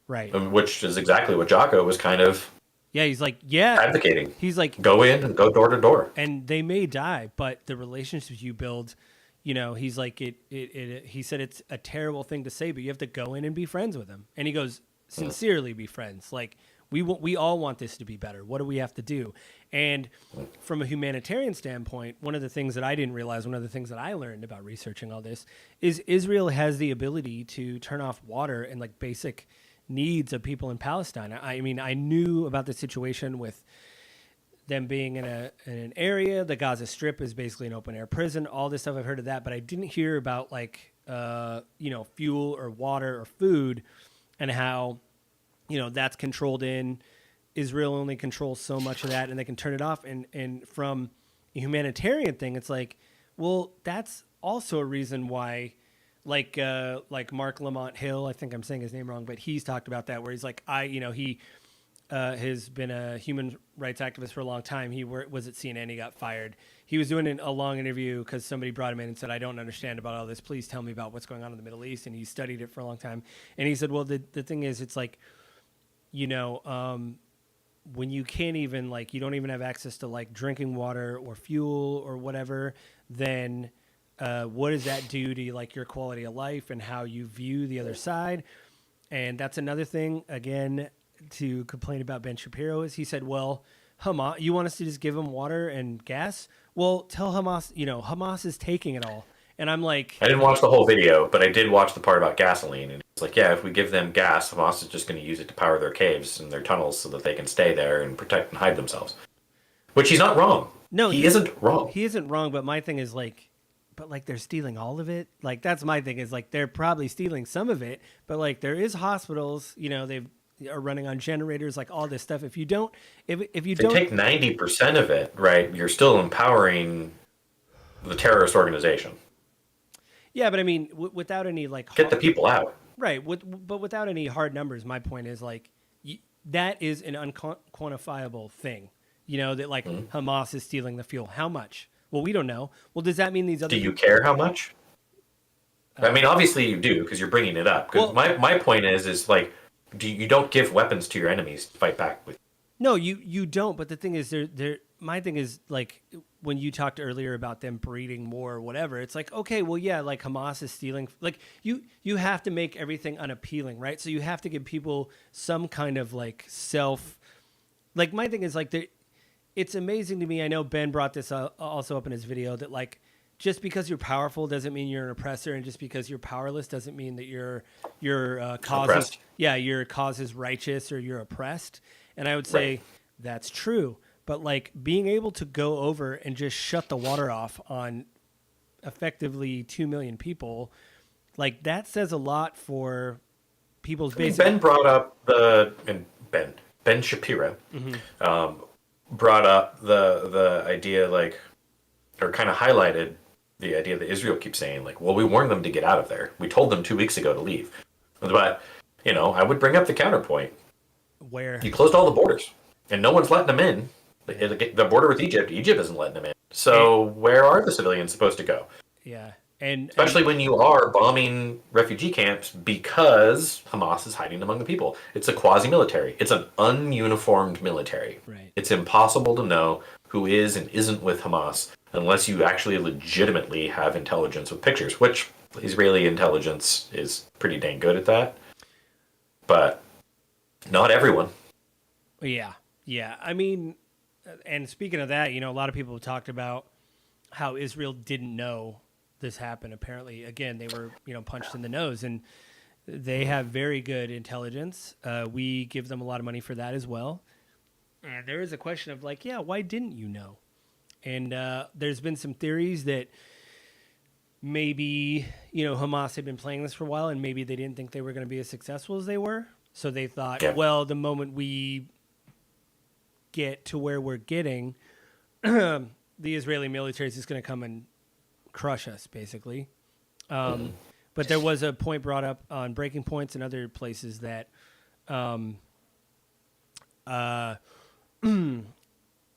Right. Which is exactly what Jocko was kind of Yeah, he's like, yeah. advocating. He's like, Go in and go door to door. and they may die, but the relationships you build, he's like, he said it's a terrible thing to say, but you have to go in and be friends with them. And he goes, sincerely be friends. Like, we all want this to be better. What do we have to do? And from a humanitarian standpoint, one of the things that I didn't realize, one of the things that I learned about researching all this is Israel has the ability to turn off water and like basic needs of people in Palestine. I mean, I knew about the situation with them being in an area. The Gaza Strip is basically an open air prison. All this stuff, I've heard of that, but I didn't hear about like fuel or water or food, and how that's controlled in. Israel only controls so much of that, and they can turn it off. And from a humanitarian thing, it's like, well, that's also a reason why, like Mark Lamont Hill, I think I'm saying his name wrong, but he's talked about that, where he's like, he has been a human rights activist for a long time. He was at CNN. He got fired. He was doing a long interview because somebody brought him in and said, I don't understand about all this. Please tell me about what's going on in the Middle East. And he studied it for a long time. And he said, well, the thing is, it's like, when you can't even you don't even have access to like drinking water or fuel or whatever, then what does that do to like your quality of life and how you view the other side? And that's another thing, again, to complain about Ben Shapiro is he said, well, Hamas, you want us to just give them water and gas? Well, tell Hamas, Hamas is taking it all. And I'm like, I didn't watch the whole video, but I did watch the part about gasoline. And it's like, yeah, if we give them gas, Hamas is just going to use it to power their caves and their tunnels so that they can stay there and protect and hide themselves. Which he's not wrong. No, he isn't wrong. He isn't wrong, but my thing is like, but like they're stealing all of it. Like that's my thing is like they're probably stealing some of it, but like there is hospitals, they are running on generators, like all this stuff. If you don't, if you don't take 90% of it, right, you're still empowering the terrorist organization. Yeah, but I mean, without any like get the people out, right? But without any hard numbers, my point is like that is an unquantifiable thing. That like Hamas is stealing the fuel. How much? Well, we don't know. Well, does that mean these other? Do you care how much? I mean, obviously you do because you're bringing it up. Because my point is like, you don't give weapons to your enemies to fight back with. No, you don't. But the thing is, my thing is like when you talked earlier about them breeding more or whatever, it's like, okay, well, yeah, like Hamas is stealing. Like you have to make everything unappealing, right? So you have to give people some kind of like self. Like my thing is like it's amazing to me. I know Ben brought this also up in his video that like just because you're powerful doesn't mean you're an oppressor, and just because you're powerless doesn't mean that your cause your cause is righteous or you're oppressed. And I would say that's true. But like being able to go over and just shut the water off on effectively 2 million people, like that says a lot for people's basic. Ben brought up Ben Shapiro brought up the idea, like, or kind of highlighted the idea that Israel keeps saying, like, well, we warned them to get out of there. We told them 2 weeks ago to leave. But, I would bring up the counterpoint. Where? You closed all the borders, and no one's letting them in. The border with Egypt isn't letting them in. So where are the civilians supposed to go? Yeah. And especially when you are bombing refugee camps because Hamas is hiding among the people. It's a quasi-military. It's an ununiformed military. Right. It's impossible to know who is and isn't with Hamas unless you actually legitimately have intelligence with pictures, which Israeli intelligence is pretty dang good at that. But not everyone. Yeah. Yeah. I mean, and speaking of that, a lot of people have talked about how Israel didn't know this happened. Apparently, again, they were, punched in the nose, and they have very good intelligence. We give them a lot of money for that as well. And there is a question of like, yeah, why didn't you know? And there's been some theories that maybe, Hamas had been playing this for a while, and maybe they didn't think they were going to be as successful as they were. So they thought, well, the moment we get to where we're getting, the Israeli military is just going to come and crush us, basically. But there was a point brought up on Breaking Points and other places that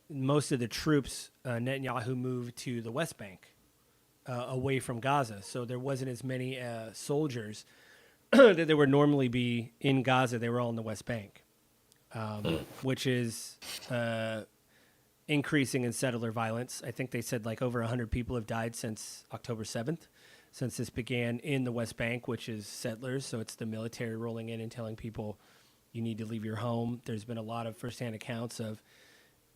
most of the troops, Netanyahu moved to the West Bank, away from Gaza. So there wasn't as many soldiers that there would normally be in Gaza. They were all in the West Bank. which is increasing in settler violence. I think they said like over 100 people have died since October 7th, since this began in the West Bank, which is settlers. So it's the military rolling in and telling people you need to leave your home. There's been a lot of firsthand accounts of,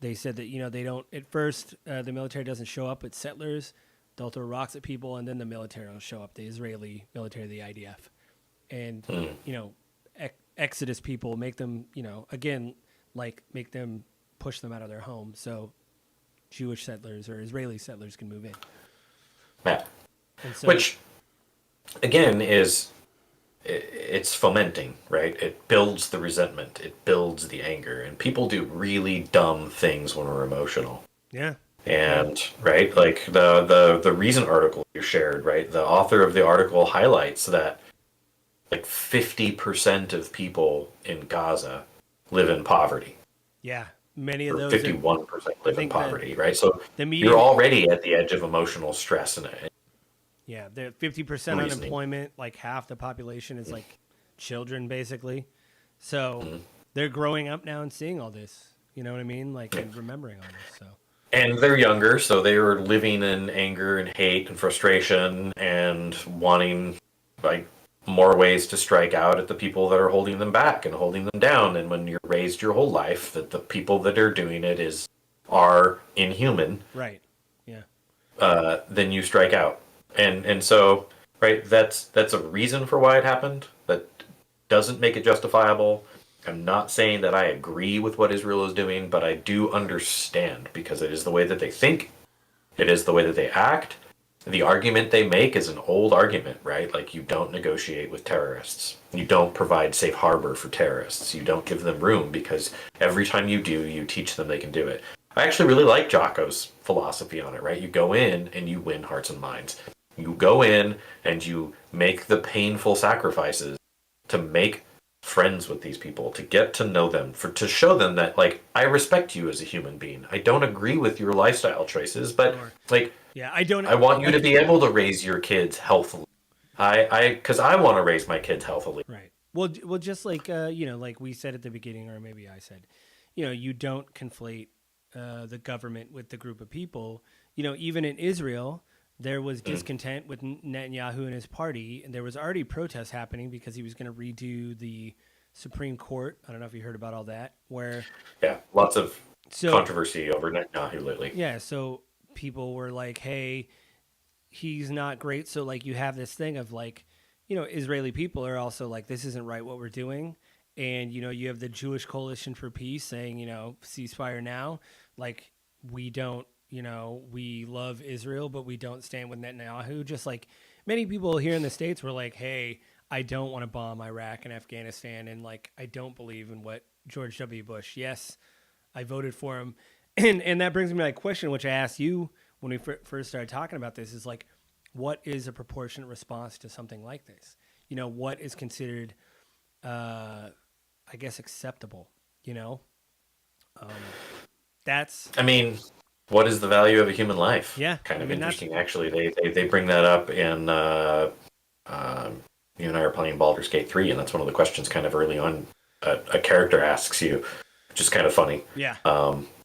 they said that, they don't, at first, the military doesn't show up, it's settlers. They'll throw rocks at people, and then the military will show up, the Israeli military, the IDF. And, exodus people, make them, again, like make them push them out of their home so Jewish settlers or Israeli settlers can move in. Yeah. And so, Which, again, it's fomenting, right? It builds the resentment, it builds the anger, and people do really dumb things when we're emotional. yeah. And right, like the recent article you shared, right? The author of the article highlights that like 50% of people in Gaza live in poverty. Yeah. Many of Or those 51% live in poverty, right? So the median, you're already at the edge of emotional stress and yeah, they're 50% reasoning. unemployment, like half the population is like children basically. So they're growing up now and seeing all this, you know what I mean? Like and remembering all this. So And they're younger, so they were living in anger and hate and frustration and wanting like more ways to strike out at the people that are holding them back and holding them down. And when you're raised your whole life that the people that are doing it are inhuman, right. Yeah. then you strike out. And so right, that's a reason for why it happened. That doesn't make it justifiable. I'm not saying that I agree with what Israel is doing, but I do understand because it is the way that they think, it is the way that they act. The argument they make is an old argument, right? Like you don't negotiate with terrorists. You don't provide safe harbor for terrorists. You don't give them room because every time you do, you teach them they can do it. I actually really like Jocko's philosophy on it, right? You go in and you win hearts and minds. You go in and you make the painful sacrifices to make friends with these people, to get to know them, to show them that like I respect you as a human being. I don't agree with your lifestyle choices, but like yeah, I want you to be able to raise your kids healthily. Because I want to raise my kids healthily. Right. Well, just like like we said at the beginning, or maybe I said, you don't conflate the government with the group of people. Even in Israel, there was discontent with Netanyahu and his party, and there was already protests happening because he was going to redo the Supreme Court. I don't know if you heard about all that. Lots of controversy over Netanyahu lately. Yeah, so people were like, "Hey, he's not great." So like, you have this thing of like, Israeli people are also like, "This isn't right what we're doing," and you have the Jewish Coalition for Peace saying, ceasefire now. Like, we don't. We love Israel, but we don't stand with Netanyahu. Just like many people here in the States were like, hey, I don't want to bomb Iraq and Afghanistan. And like, I don't believe in what George W. Bush. Yes, I voted for him. And that brings me to my question, which I asked you when we first started talking about this is like, what is a proportionate response to something like this? What is considered, I guess, acceptable, what is the value of a human life? Yeah, kind of interesting. Actually, they bring that up in you and I are playing Baldur's Gate 3, and that's one of the questions kind of early on a character asks you, which is kind of funny. Yeah.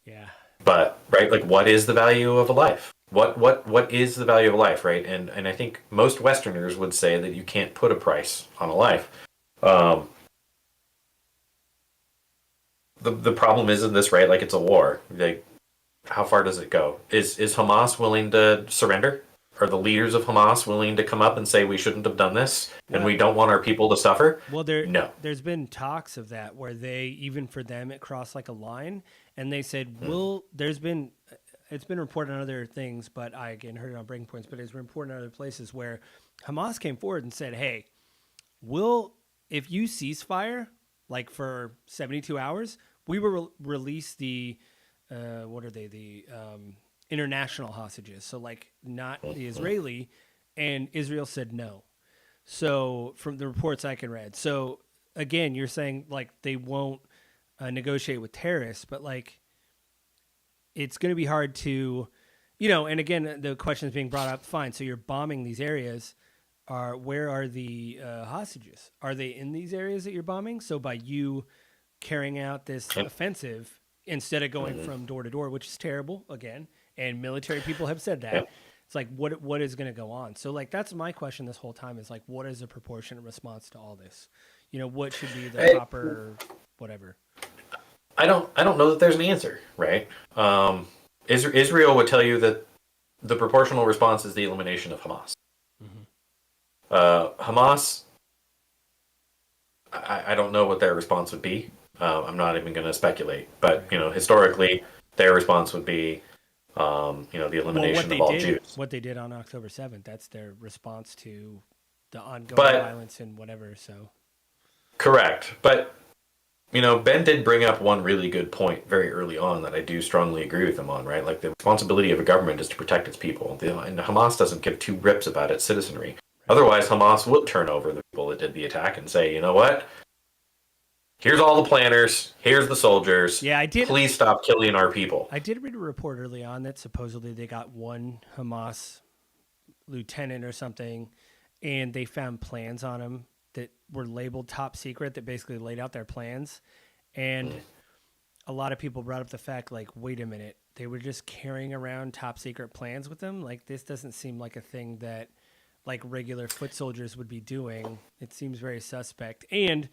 Yeah. But right, like, what is the value of a life? What is the value of a life, right? And I think most Westerners would say that you can't put a price on a life. The problem is in this, right? Like, it's a war. Like, how far does it go? Is Hamas willing to surrender? Are the leaders of Hamas willing to come up and say we shouldn't have done this and we don't want our people to suffer? Well, no. There's been talks of that where they, even for them, it crossed like a line, and they said, it's been reported on other things, but I again heard it on Breaking Points, but it's been reported in other places where Hamas came forward and said, hey, if you ceasefire like for 72 hours, we will release the international hostages. So like not the Israeli, and Israel said no. So from the reports I can read. So again, you're saying like they won't negotiate with terrorists, but like it's going to be hard to, and again, the question is being brought up. Fine. So you're bombing these areas. Where are the hostages? Are they in these areas that you're bombing? So by you carrying out this offensive instead of going from door to door, which is terrible again. And military people have said that. Yep. It's like, what is going to go on? So like, that's my question this whole time is like, what is a proportionate response to all this? You know, what should be the proper whatever? I don't know that there's an answer, right? Israel would tell you that the proportional response is the elimination of Hamas. Hamas, I don't know what their response would be. I'm not even going to speculate, but you know, historically, their response would be, the elimination of all Jews. What they did on October 7th, that's their response to the ongoing violence and whatever. So, correct, but you know, Ben did bring up one really good point very early on that I do strongly agree with him on, right? Like the responsibility of a government is to protect its people. And Hamas doesn't give two rips about its citizenry. Right. Otherwise, Hamas would turn over the people that did the attack and say, you know what? Here's all the planners. Here's the soldiers. Yeah, I did. Please stop killing our people. I did read a report early on that supposedly they got one Hamas lieutenant or something, and they found plans on him that were labeled top secret that basically laid out their plans. And a lot of people brought up the fact, like, wait a minute, they were just carrying around top secret plans with them? Like, this doesn't seem like a thing that, like, regular foot soldiers would be doing. It seems very suspect. And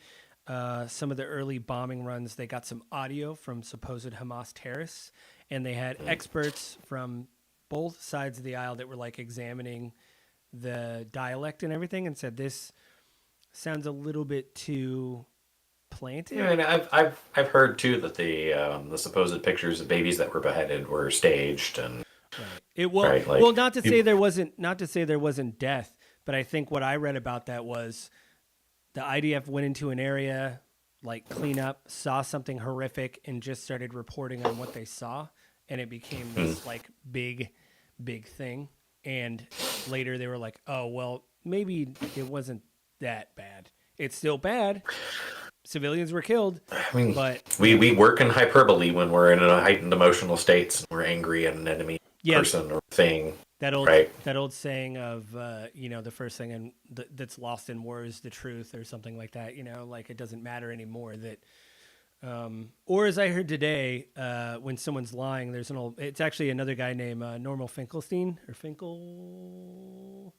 some of the early bombing runs, they got some audio from supposed Hamas terrorists, and they had experts from both sides of the aisle that were, like, examining the dialect and everything and said, this sounds a little bit too planted. Yeah, and I've heard too that the supposed pictures of babies that were beheaded were staged and not to say there wasn't death, but I think what I read about that was the IDF went into an area like cleanup, saw something horrific, and just started reporting on what they saw, and it became this like big thing. And later they were like, oh well, maybe it wasn't that bad. It's still bad. Civilians were killed. I mean, but we work in hyperbole when we're in a heightened emotional state. And we're angry at an enemy person or thing. That old saying of the first thing that's lost in war is the truth, or something like that. You know, like it doesn't matter anymore. That, or as I heard today, when someone's lying, it's actually another guy named Normal Finkelstein or Finkel.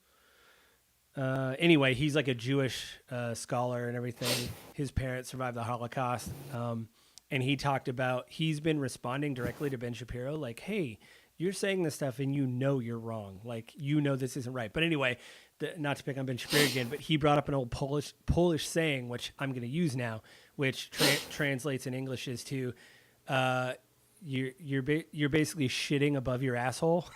Anyway, he's like a Jewish scholar and everything. His parents survived the Holocaust. And he talked about, he's been responding directly to Ben Shapiro, like, hey, you're saying this stuff and you know you're wrong. Like, you know this isn't right. But anyway, not to pick on Ben Shapiro again, but he brought up an old Polish saying, which I'm going to use now, which translates in English is to, you're basically shitting above your asshole.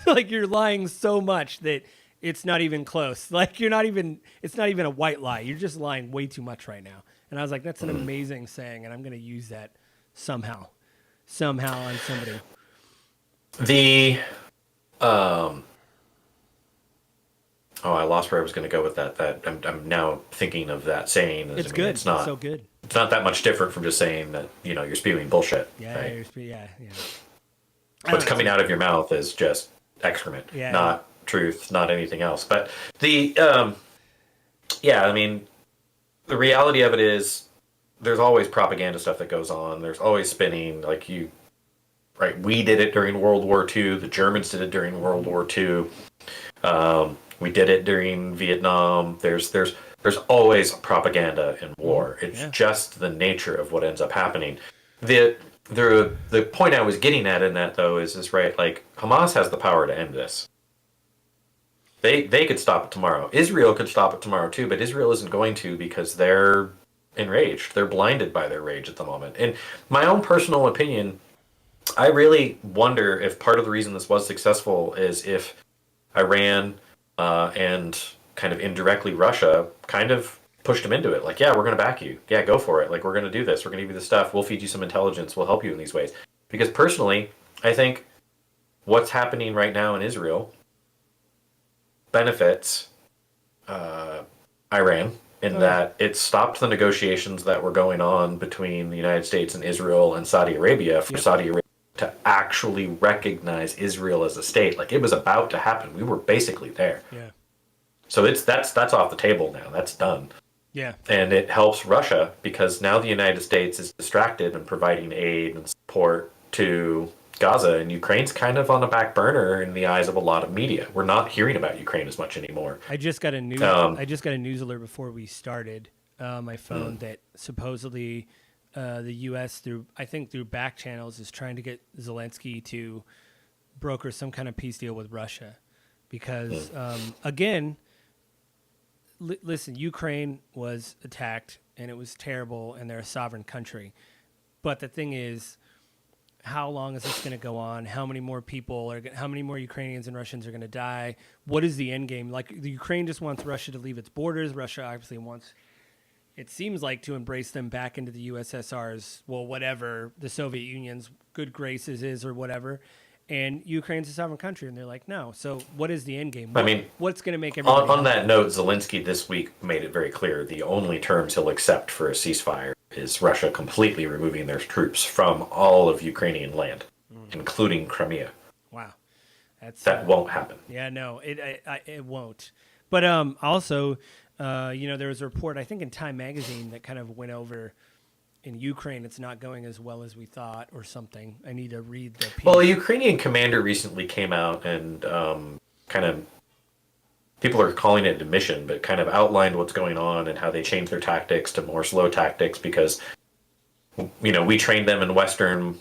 Like, you're lying so much that it's not even close. Like, it's not even a white lie. You're just lying way too much right now. And I was like, that's an amazing saying, and I'm going to use that somehow on somebody. I lost where I was going to go with that. I'm now thinking of that saying. It's good. It's so good. It's not that much different from just saying that, you're spewing bullshit. Yeah, right? yeah. What's coming out of your mouth is just excrement, not truth, not anything else. But the reality of it is there's always propaganda stuff that goes on. There's always spinning, right? We did it during World War II. The Germans did it during World War II. We did it during Vietnam. There's always propaganda in war. It's just the nature of what ends up happening. The point I was getting at in that, though, is this, right? Like, Hamas has the power to end this. They could stop it tomorrow. Israel could stop it tomorrow too, but Israel isn't going to because they're enraged. They're blinded by their rage at the moment. In my own personal opinion, I really wonder if part of the reason this was successful is if Iran and kind of indirectly Russia kind of pushed them into it. Like, yeah, we're going to back you. Yeah, go for it. Like, we're going to do this. We're going to give you the stuff. We'll feed you some intelligence. We'll help you in these ways. Because personally, I think what's happening right now in Israel benefits Iran in that it stopped the negotiations that were going on between the United States and Israel and Saudi Arabia for Saudi Arabia to actually recognize Israel as a state. Like, it was about to happen. We were basically there. Yeah. So that's off the table now. That's done. Yeah. And it helps Russia because now the United States is distracted and providing aid and support to Gaza, and Ukraine's kind of on the back burner in the eyes of a lot of media. We're not hearing about Ukraine as much anymore. I just got a news. Um, I just got a news alert before we started my phone that supposedly the U.S. through back channels is trying to get Zelensky to broker some kind of peace deal with Russia, because again, listen, Ukraine was attacked and it was terrible, and they're a sovereign country. But the thing is, how long is this going to go on? How many more how many more Ukrainians and Russians are going to die? What is the end game? Like, the Ukraine just wants Russia to leave its borders. Russia obviously wants, it seems like, to embrace them back into the USSR's, well, whatever the Soviet Union's good graces is or whatever. And Ukraine's a sovereign country, and they're like, no. So what is the end game? I mean, What's going to make everybody on that happy? note, Zelensky this week made it very clear the only terms he'll accept for a ceasefire is Russia completely removing their troops from all of Ukrainian land, including Crimea. Wow, that's That won't happen. yeah, no, it won't. But also, there was a report, I think, in Time magazine that kind of went over, in Ukraine it's not going as well as we thought, or something. I need to read the piece. Well, a Ukrainian commander recently came out and kind of, people are calling it admission, but kind of outlined what's going on and how they changed their tactics to more slow tactics because, we trained them in Western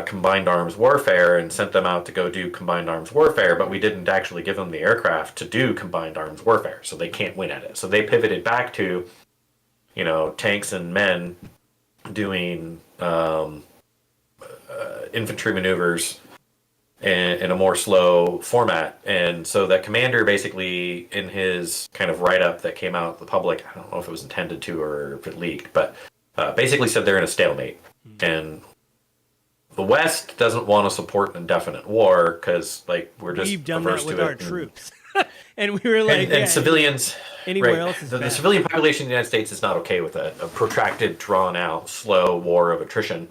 combined arms warfare and sent them out to go do combined arms warfare, but we didn't actually give them the aircraft to do combined arms warfare, so they can't win at it. So they pivoted back to, tanks and men doing infantry maneuvers in a more slow format. And so that commander basically, in his kind of write-up that came out to the public, I don't know if it was intended to or if it leaked, but basically said they're in a stalemate. And the West doesn't want to support an indefinite war because, we're just We've done averse that with to it. our troops, and we were like, And civilians, anywhere right? else is The bad. civilian population in the United States is not okay with a protracted, drawn-out, slow war of attrition.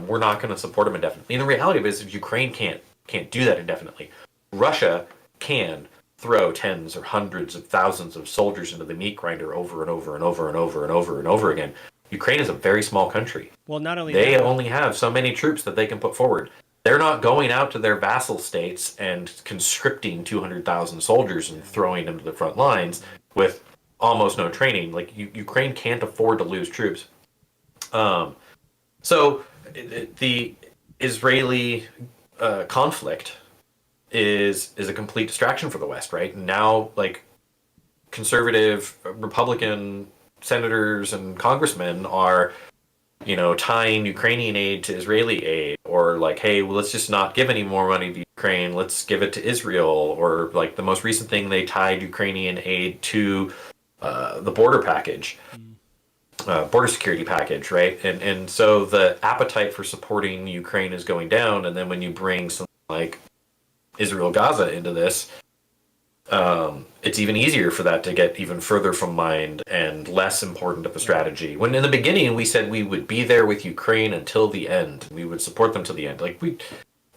We're not going to support them indefinitely. And the reality of it is, Ukraine can't do that indefinitely. Russia can throw tens or hundreds of thousands of soldiers into the meat grinder over and over and over and over and over and over again. Ukraine is a very small country. Well, not only They that, only have so many troops that they can put forward. They're not going out to their vassal states and conscripting 200,000 soldiers and throwing them to the front lines with almost no training. Ukraine can't afford to lose troops. So the Israeli conflict is a complete distraction for the West, right? Now, conservative Republican senators and congressmen are, tying Ukrainian aid to Israeli aid, or hey, well, let's just not give any more money to Ukraine. Let's give it to Israel. Or the most recent thing, they tied Ukrainian aid to the border package, border security package, right? And so the appetite for supporting Ukraine is going down. And then when you bring something like Israel Gaza into this, it's even easier for that to get even further from mind and less important of a strategy. When in the beginning we said we would be there with Ukraine until the end, we would support them to the end.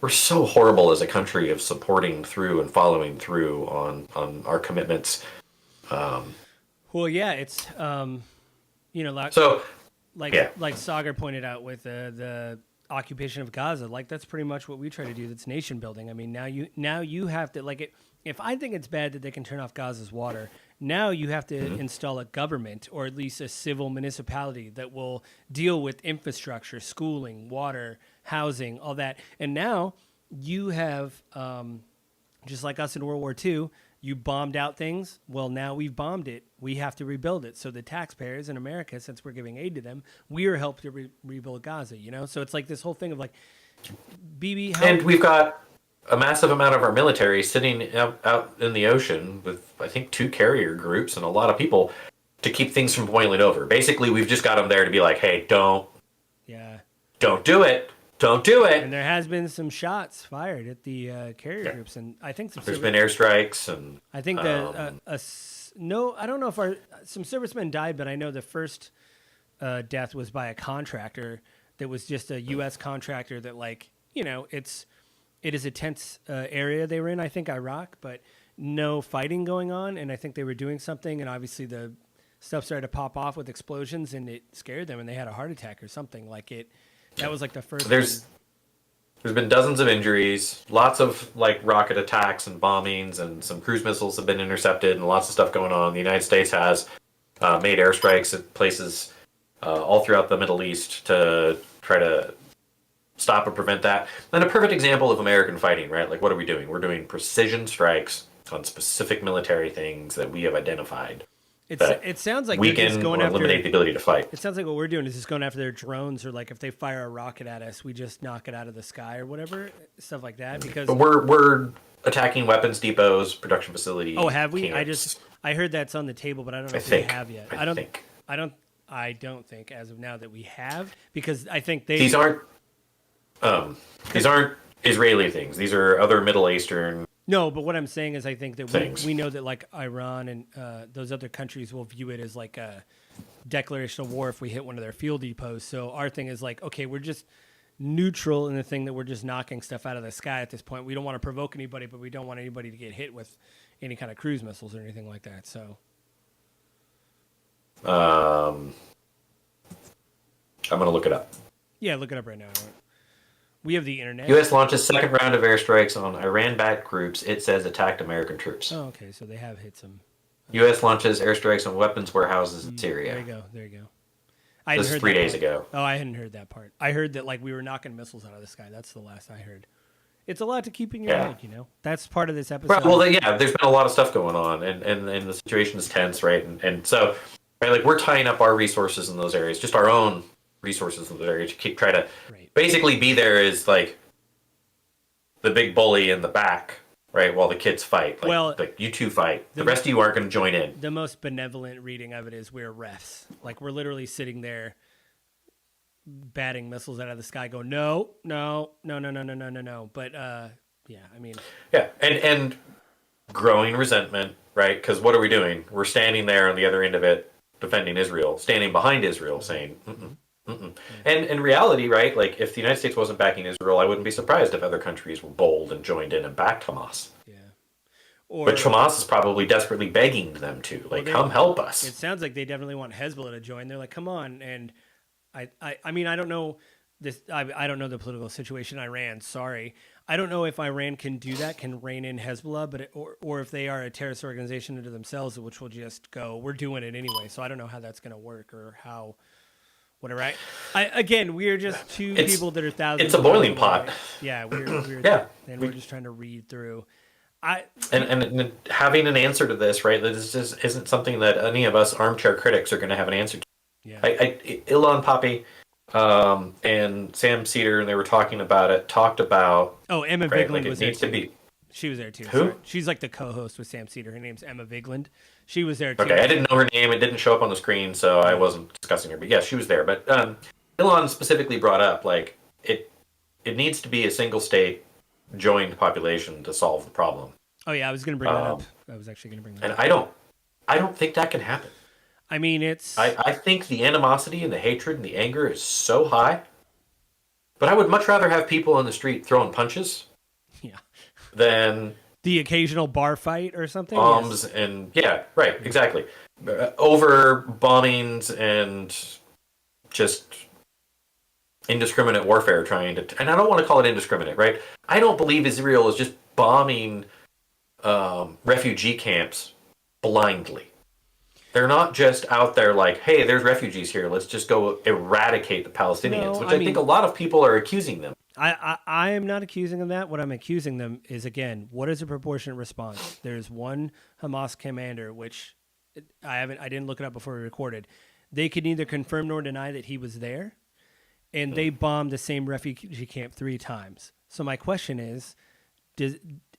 We're so horrible as a country of supporting through and following through on our commitments. well, yeah, it's So like Sagar pointed out with the occupation of Gaza, that's pretty much what we try to do. That's nation building. I mean, now you have to if I think it's bad that they can turn off Gaza's water, now you have to install a government, or at least a civil municipality, that will deal with infrastructure, schooling, water, housing, all that. And now you have, just like us in World War II, you bombed out things. Well, now we've bombed it. We have to rebuild it. So the taxpayers in America, since we're giving aid to them, we are helping to rebuild Gaza, So it's this whole thing of BB, and we've got a massive amount of our military sitting out in the ocean with, I think, 2 carrier groups and a lot of people to keep things from boiling over. Basically, we've just got them there to be like, hey, don't do it. Don't do it. And there has been some shots fired at the carrier groups, and I think there's been airstrikes, and I think no, I don't know if some servicemen died, but I know the first death was by a contractor that was just a U.S. contractor that it is a tense area they were in, I think Iraq, but no fighting going on, and I think they were doing something, and obviously the stuff started to pop off with explosions, and it scared them, and they had a heart attack or something. Like it, that was like the first. There's been dozens of injuries, lots of like rocket attacks and bombings, and some cruise missiles have been intercepted, and lots of stuff going on. The United States has made airstrikes at places all throughout the Middle East to try to stop or prevent that. And a perfect example of American fighting, right? Like, what are we doing? We're doing precision strikes on specific military things that we have identified. It sounds like they're just weaken going or after, eliminate the ability to fight. It sounds like what we're doing is just going after their drones, or like if they fire a rocket at us, we just knock it out of the sky or whatever, stuff like that. Because But we're attacking weapons depots, production facilities. oh, have we? camps. I heard that's on the table, but I don't know I if think. we have yet. think. I don't think as of now that we have, because I think These aren't Israeli things. These are other Middle Eastern. No, but what I'm saying is I think that Things. we know that like Iran and those other countries will view it as like a declaration of war if we hit one of their fuel depots. So our thing is like, okay, we're just neutral in the thing that we're just knocking stuff out of the sky at this point. We don't want to provoke anybody, but we don't want anybody to get hit with any kind of cruise missiles or anything like that. So I'm going to look it up. yeah, look it up right now. We have the internet. U.S. launches second round of airstrikes on Iran-backed groups. It says attacked American troops. Oh, okay, so they have hit some. U.S. launches airstrikes on weapons warehouses in Syria. There you go. This is 3 days ago. Oh, I hadn't heard that part. I heard that like we were knocking missiles out of the sky. That's the last I heard. It's a lot to keep in your head, you know. That's part of this episode. Well, yeah, there's been a lot of stuff going on, and the situation is tense, right? And so, right, like we're tying up our resources in those areas, just our own resources in those areas, to try to basically be there as like the big bully in the back, right, while the kids fight. Like you two fight. The rest of you aren't going to join in. The most benevolent reading of it is we're refs. Like we're literally sitting there batting missiles out of the sky, going no. But yeah, I mean, yeah, and growing resentment, right? Because what are we doing? We're standing there on the other end of it, defending Israel, standing behind Israel, saying. And in reality, right, like if the United States wasn't backing Israel, I wouldn't be surprised if other countries were bold and joined in and backed Hamas. Yeah. But Hamas is probably desperately begging them to, like, come help us. It sounds like they definitely want Hezbollah to join. They're like, come on. And I mean, I don't know this. I don't know the political situation in Iran. Sorry. I don't know if Iran can do that, can rein in Hezbollah, or if they are a terrorist organization unto themselves, which will just go, we're doing it anyway. So I don't know how that's going to work or how. Whatever. Again, we are just two people that are thousands. It's a boiling pot. Yeah, we're and we're just trying to read through. And having an answer to this, right? This just isn't something that any of us armchair critics are going to have an answer to. Yeah. Ilan Pappy and Sam Cedar, and they were talking about it. Talked about Emma Vigeland like was there too. She was there too. Who? Sorry. She's like the co-host with Sam Cedar. Her name's Emma Vigeland. She was there too. Okay, I didn't know her name. It didn't show up on the screen, so I wasn't discussing her. But yeah, she was there. But Ilan specifically brought up like it needs to be a single state joined population to solve the problem. Oh yeah, I was going to bring that up. I was actually going to bring that up. And I don't think that can happen. I mean, it's. I think the animosity and the hatred and the anger is so high. But I would much rather have people on the street throwing punches. Yeah. Than the occasional bar fight or something. Bombs and yeah, right, exactly. Over bombings and just indiscriminate warfare trying to, and I don't want to call it indiscriminate, right? I don't believe Israel is just bombing refugee camps blindly. They're not just out there like, hey, there's refugees here, let's just go eradicate the Palestinians, which I think a lot of people are accusing them. I am not accusing them that. What I'm accusing them is, again, what is a proportionate response? There's one Hamas commander, which I didn't look it up before we recorded. They could neither confirm nor deny that he was there, and they bombed the same refugee camp 3 times. So my question is,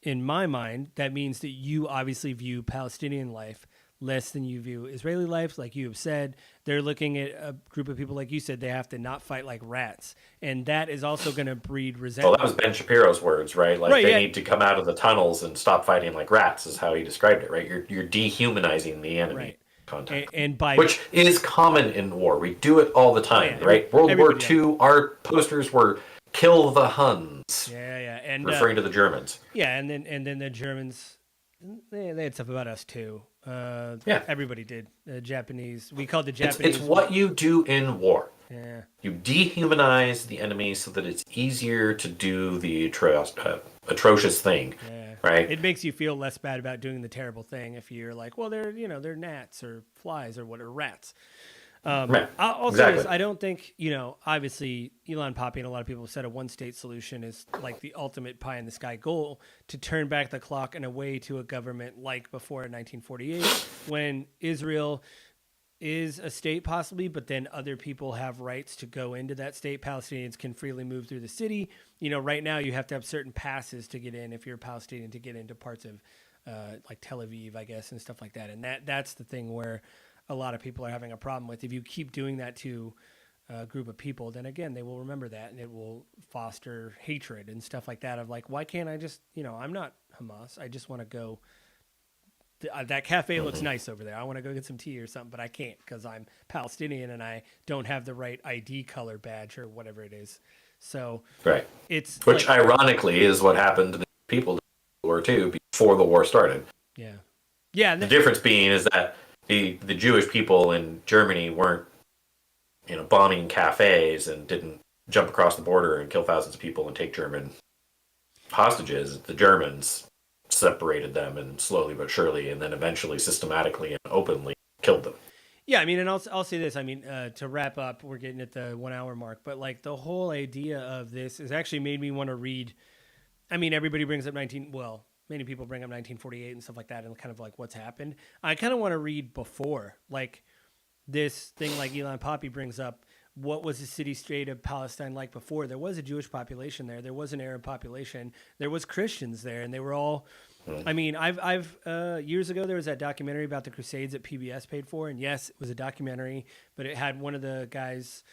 in my mind, that means that you obviously view Palestinian life less than you view Israeli life. Like you have said, they're looking at a group of people, like you said, they have to not fight like rats. And that is also going to breed resentment. Well, that was Ben Shapiro's words, right? Like they need to come out of the tunnels and stop fighting like rats is how he described it, right? You're dehumanizing the enemy. Right. Contact. And by which is common in war. We do it all the time, right? World War II, our posters were "Kill the Huns." And referring to the Germans. Yeah, and then the Germans, they had stuff about us too. Yeah. Everybody did. Japanese. We called the It's Japanese. what you do in war. Yeah. You dehumanize the enemy so that it's easier to do the atrocious thing, Yeah. right? It makes you feel less bad about doing the terrible thing if you're like, well, they're gnats or flies or what, or rats. Right. I'll say this. Exactly. I don't think, obviously Elon Poppy and a lot of people have said a one state solution is like the ultimate pie in the sky goal to turn back the clock in a way to a government like before 1948 when Israel is a state possibly, but then other people have rights to go into that state. Palestinians can freely move through the city. Right now you have to have certain passes to get in if you're a Palestinian to get into parts of like Tel Aviv, I guess, and stuff like that. And that's the thing where a lot of people are having a problem with. If you keep doing that to a group of people, then again, they will remember that and it will foster hatred and stuff like that of like, why can't I just, I'm not Hamas. I just want to go. That cafe looks nice over there. I want to go get some tea or something, but I can't because I'm Palestinian and I don't have the right ID color badge or whatever it is. So Right. it's Which like, ironically is what happened to the people in World War II before the war started. yeah. Yeah. The difference being is that the Jewish people in Germany weren't, bombing cafes and didn't jump across the border and kill thousands of people and take German hostages. The Germans separated them and slowly but surely, and then eventually systematically and openly killed them. Yeah, I mean, and I'll say this. I mean, to wrap up, we're getting at the 1 hour mark, but like the whole idea of this has actually made me want to read. I mean, everybody brings up many people bring up 1948 and stuff like that, and kind of like what's happened. I kind of want to read before, like this thing, like Elon Poppy brings up. What was the city-state of Palestine like before? There was a Jewish population there. There was an Arab population. There was Christians there, and they were all. I mean, I've years ago there was that documentary about the Crusades that PBS paid for, and yes, it was a documentary, but it had one of the guys,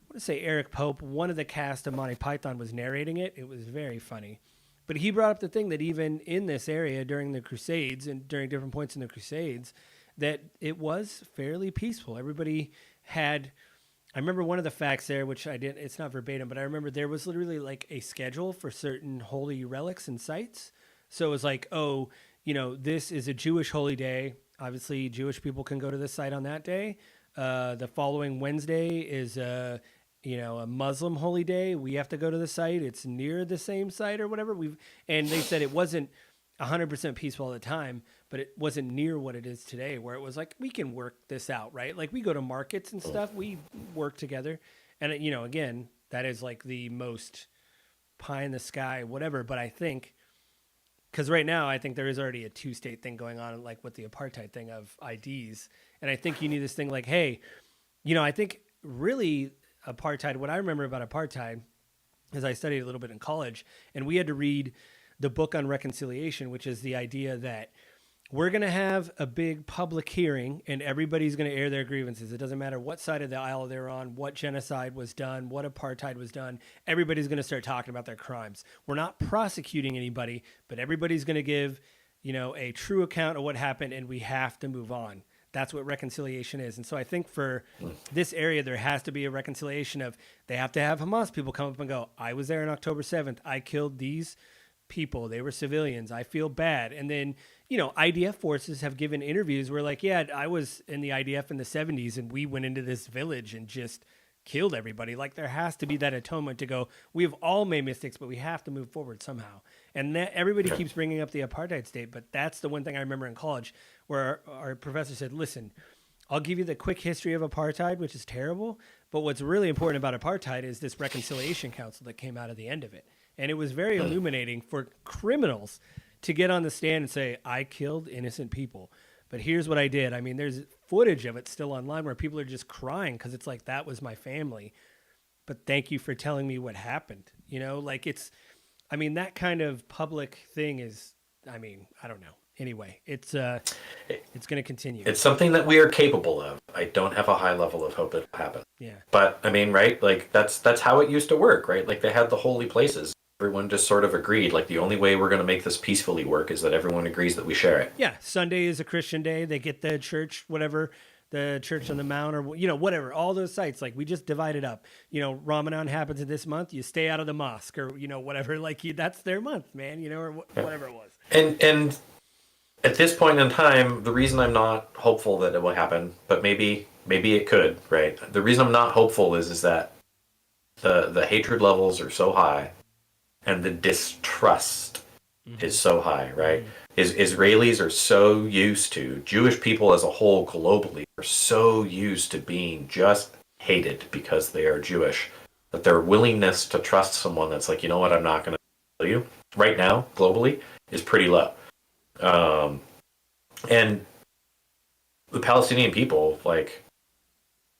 I want to say Eric Pope, one of the cast of Monty Python was narrating it. It was very funny, but he brought up the thing that even in this area during the Crusades and during different points in the Crusades, that it was fairly peaceful. Everybody had. I remember one of the facts there, which I didn't. It's not verbatim, but I remember there was literally like a schedule for certain holy relics and sites. So it was like, oh, this is a Jewish holy day. Obviously, Jewish people can go to this site on that day. The following Wednesday is a Muslim holy day. We have to go to the site. It's near the same site or whatever. And they said it wasn't 100% peaceful all the time, but it wasn't near what it is today, where it was like we can work this out, right? Like we go to markets and stuff, we work together, and again, that is like the most pie in the sky, whatever. But I think. Because right now, I think there is already a two-state thing going on, like with the apartheid thing of IDs. And I think you need this thing like, hey, I think really apartheid, what I remember about apartheid is I studied a little bit in college, and we had to read the book on reconciliation, which is the idea that we're going to have a big public hearing and everybody's going to air their grievances. It doesn't matter what side of the aisle they're on, what genocide was done, what apartheid was done. Everybody's going to start talking about their crimes. We're not prosecuting anybody, but everybody's going to give, a true account of what happened, and we have to move on. That's what reconciliation is. And so I think for this area, there has to be a reconciliation of they have to have Hamas people come up and go, I was there on October 7th. I killed these people. They were civilians. I feel bad. And then, IDF forces have given interviews where like, yeah, I was in the IDF in the 70s and we went into this village and just killed everybody. Like there has to be that atonement to go, we've all made mistakes, but we have to move forward somehow. And that everybody keeps bringing up the apartheid state, but that's the one thing I remember in college where our professor said, listen, I'll give you the quick history of apartheid, which is terrible. But what's really important about apartheid is this reconciliation council that came out of the end of it. And it was very illuminating for criminals to get on the stand and say, I killed innocent people. But here's what I did. I mean, there's footage of it still online where people are just crying because it's like, that was my family. But thank you for telling me what happened. That kind of public thing is, I don't know. Anyway, it's going to continue. It's something that we are capable of. I don't have a high level of hope it'll happen. Yeah. But right? Like that's how it used to work, right? Like they had the holy places. Everyone just sort of agreed, like the only way we're going to make this peacefully work is that everyone agrees that we share it. Yeah, Sunday is a Christian day. They get the church, whatever, the church on the mount or, whatever, all those sites. Like we just divide it up. Ramadan happens in this month. You stay out of the mosque or, whatever. Like that's their month, man, or whatever it was. And At this point in time, the reason I'm not hopeful that it will happen, but maybe it could, right? The reason I'm not hopeful is that the hatred levels are so high and the distrust is so high, right? Israelis are so used to, Jewish people as a whole globally are so used to being just hated because they are Jewish that their willingness to trust someone that's like, you know what, I'm not going to tell you right now globally is pretty low. Um, and the Palestinian people, like,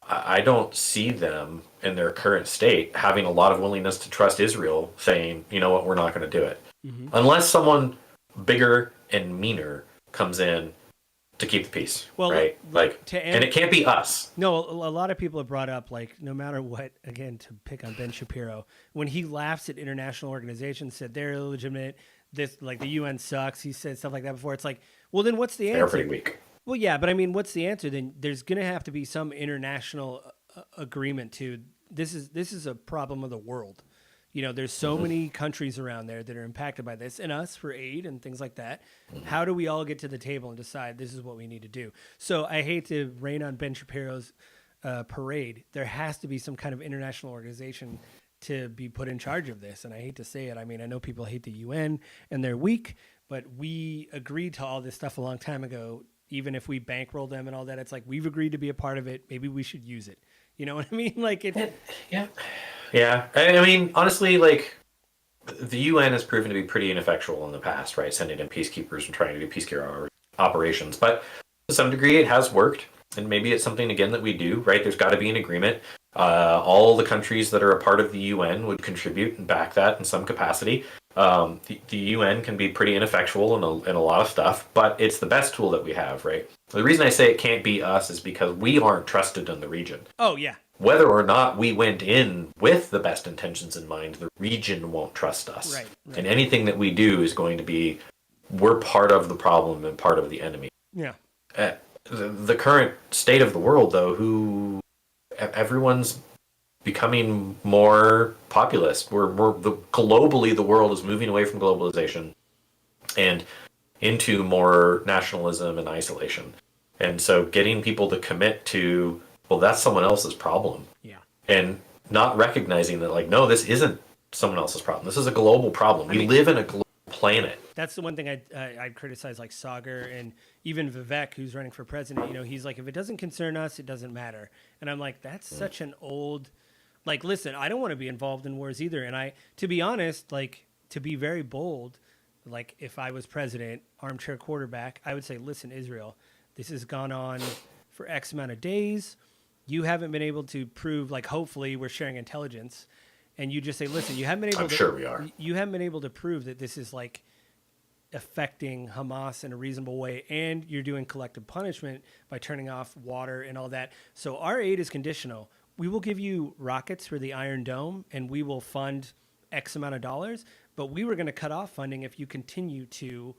I don't see them in their current state having a lot of willingness to trust Israel, saying, you know what, we're not going to do it. Mm-hmm. Unless someone bigger and meaner comes in to keep the peace, Well, right? Like, to and it can't be us. No, a lot of people have brought up, like, no matter what, again, to pick on Ben Shapiro, when he laughs at international organizations, said they're illegitimate, this, like, the UN sucks, he said stuff like that before. It's like, well, then what's the answer? They're pretty weak. Well, yeah, but I mean, what's the answer? Then there's going to have to be some international agreement to this is a problem of the world. You know, there's so many countries around there that are impacted by this, and us for aid and things like that. How do we all get to the table and decide this is what we need to do? So I hate to rain on Ben Shapiro's parade. There has to be some kind of international organization to be put in charge of this. And I hate to say it. I mean, I know people hate the UN and they're weak, but we agreed to all this stuff a long time ago. Even if we bankroll them and all that, it's like we've agreed to be a part of it. Maybe we should use it. You know what I mean? Like it. Yeah. Yeah. I mean, honestly, like, the UN has proven to be pretty ineffectual in the past, right? Sending in peacekeepers and trying to do peacekeeper operations. But to some degree, it has worked. And maybe it's something, again, that we do, right? There's got to be an agreement. All the countries that are a part of the UN would contribute and back that in some capacity. The UN can be pretty ineffectual in a lot of stuff, but it's the best tool that we have, right? The reason I say it can't be us is because we aren't trusted in the region. Oh, yeah. Whether or not we went in with the best intentions in mind, the region won't trust us. Right. And anything that we do is going to be, we're part of the problem and part of the enemy. Yeah. The current state of the world, though, everyone's becoming more populist. Globally, the world is moving away from globalization and into more nationalism and isolation. And so getting people to commit to, well, that's someone else's problem. Yeah. And not recognizing that, like, no, this isn't someone else's problem. This is a global problem. We live in a global planet. That's the one thing I'd criticize, like Sagar and even Vivek, who's running for president. You know, he's like, if it doesn't concern us, it doesn't matter. And I'm like, that's such an old, like, listen, I don't want to be involved in wars either. And to be honest, like, to be very bold, like, if I was president, armchair quarterback, I would say, listen, Israel, this has gone on for X amount of days. You haven't been able to prove, like, hopefully we're sharing intelligence. And you just say, listen, you haven't been able I'm sure we are. You haven't been able to prove that this is, like, affecting Hamas in a reasonable way, and you're doing collective punishment by turning off water and all that. So our aid is conditional. We will give you rockets for the Iron Dome, and we will fund X amount of dollars, but we were going to cut off funding if you continue to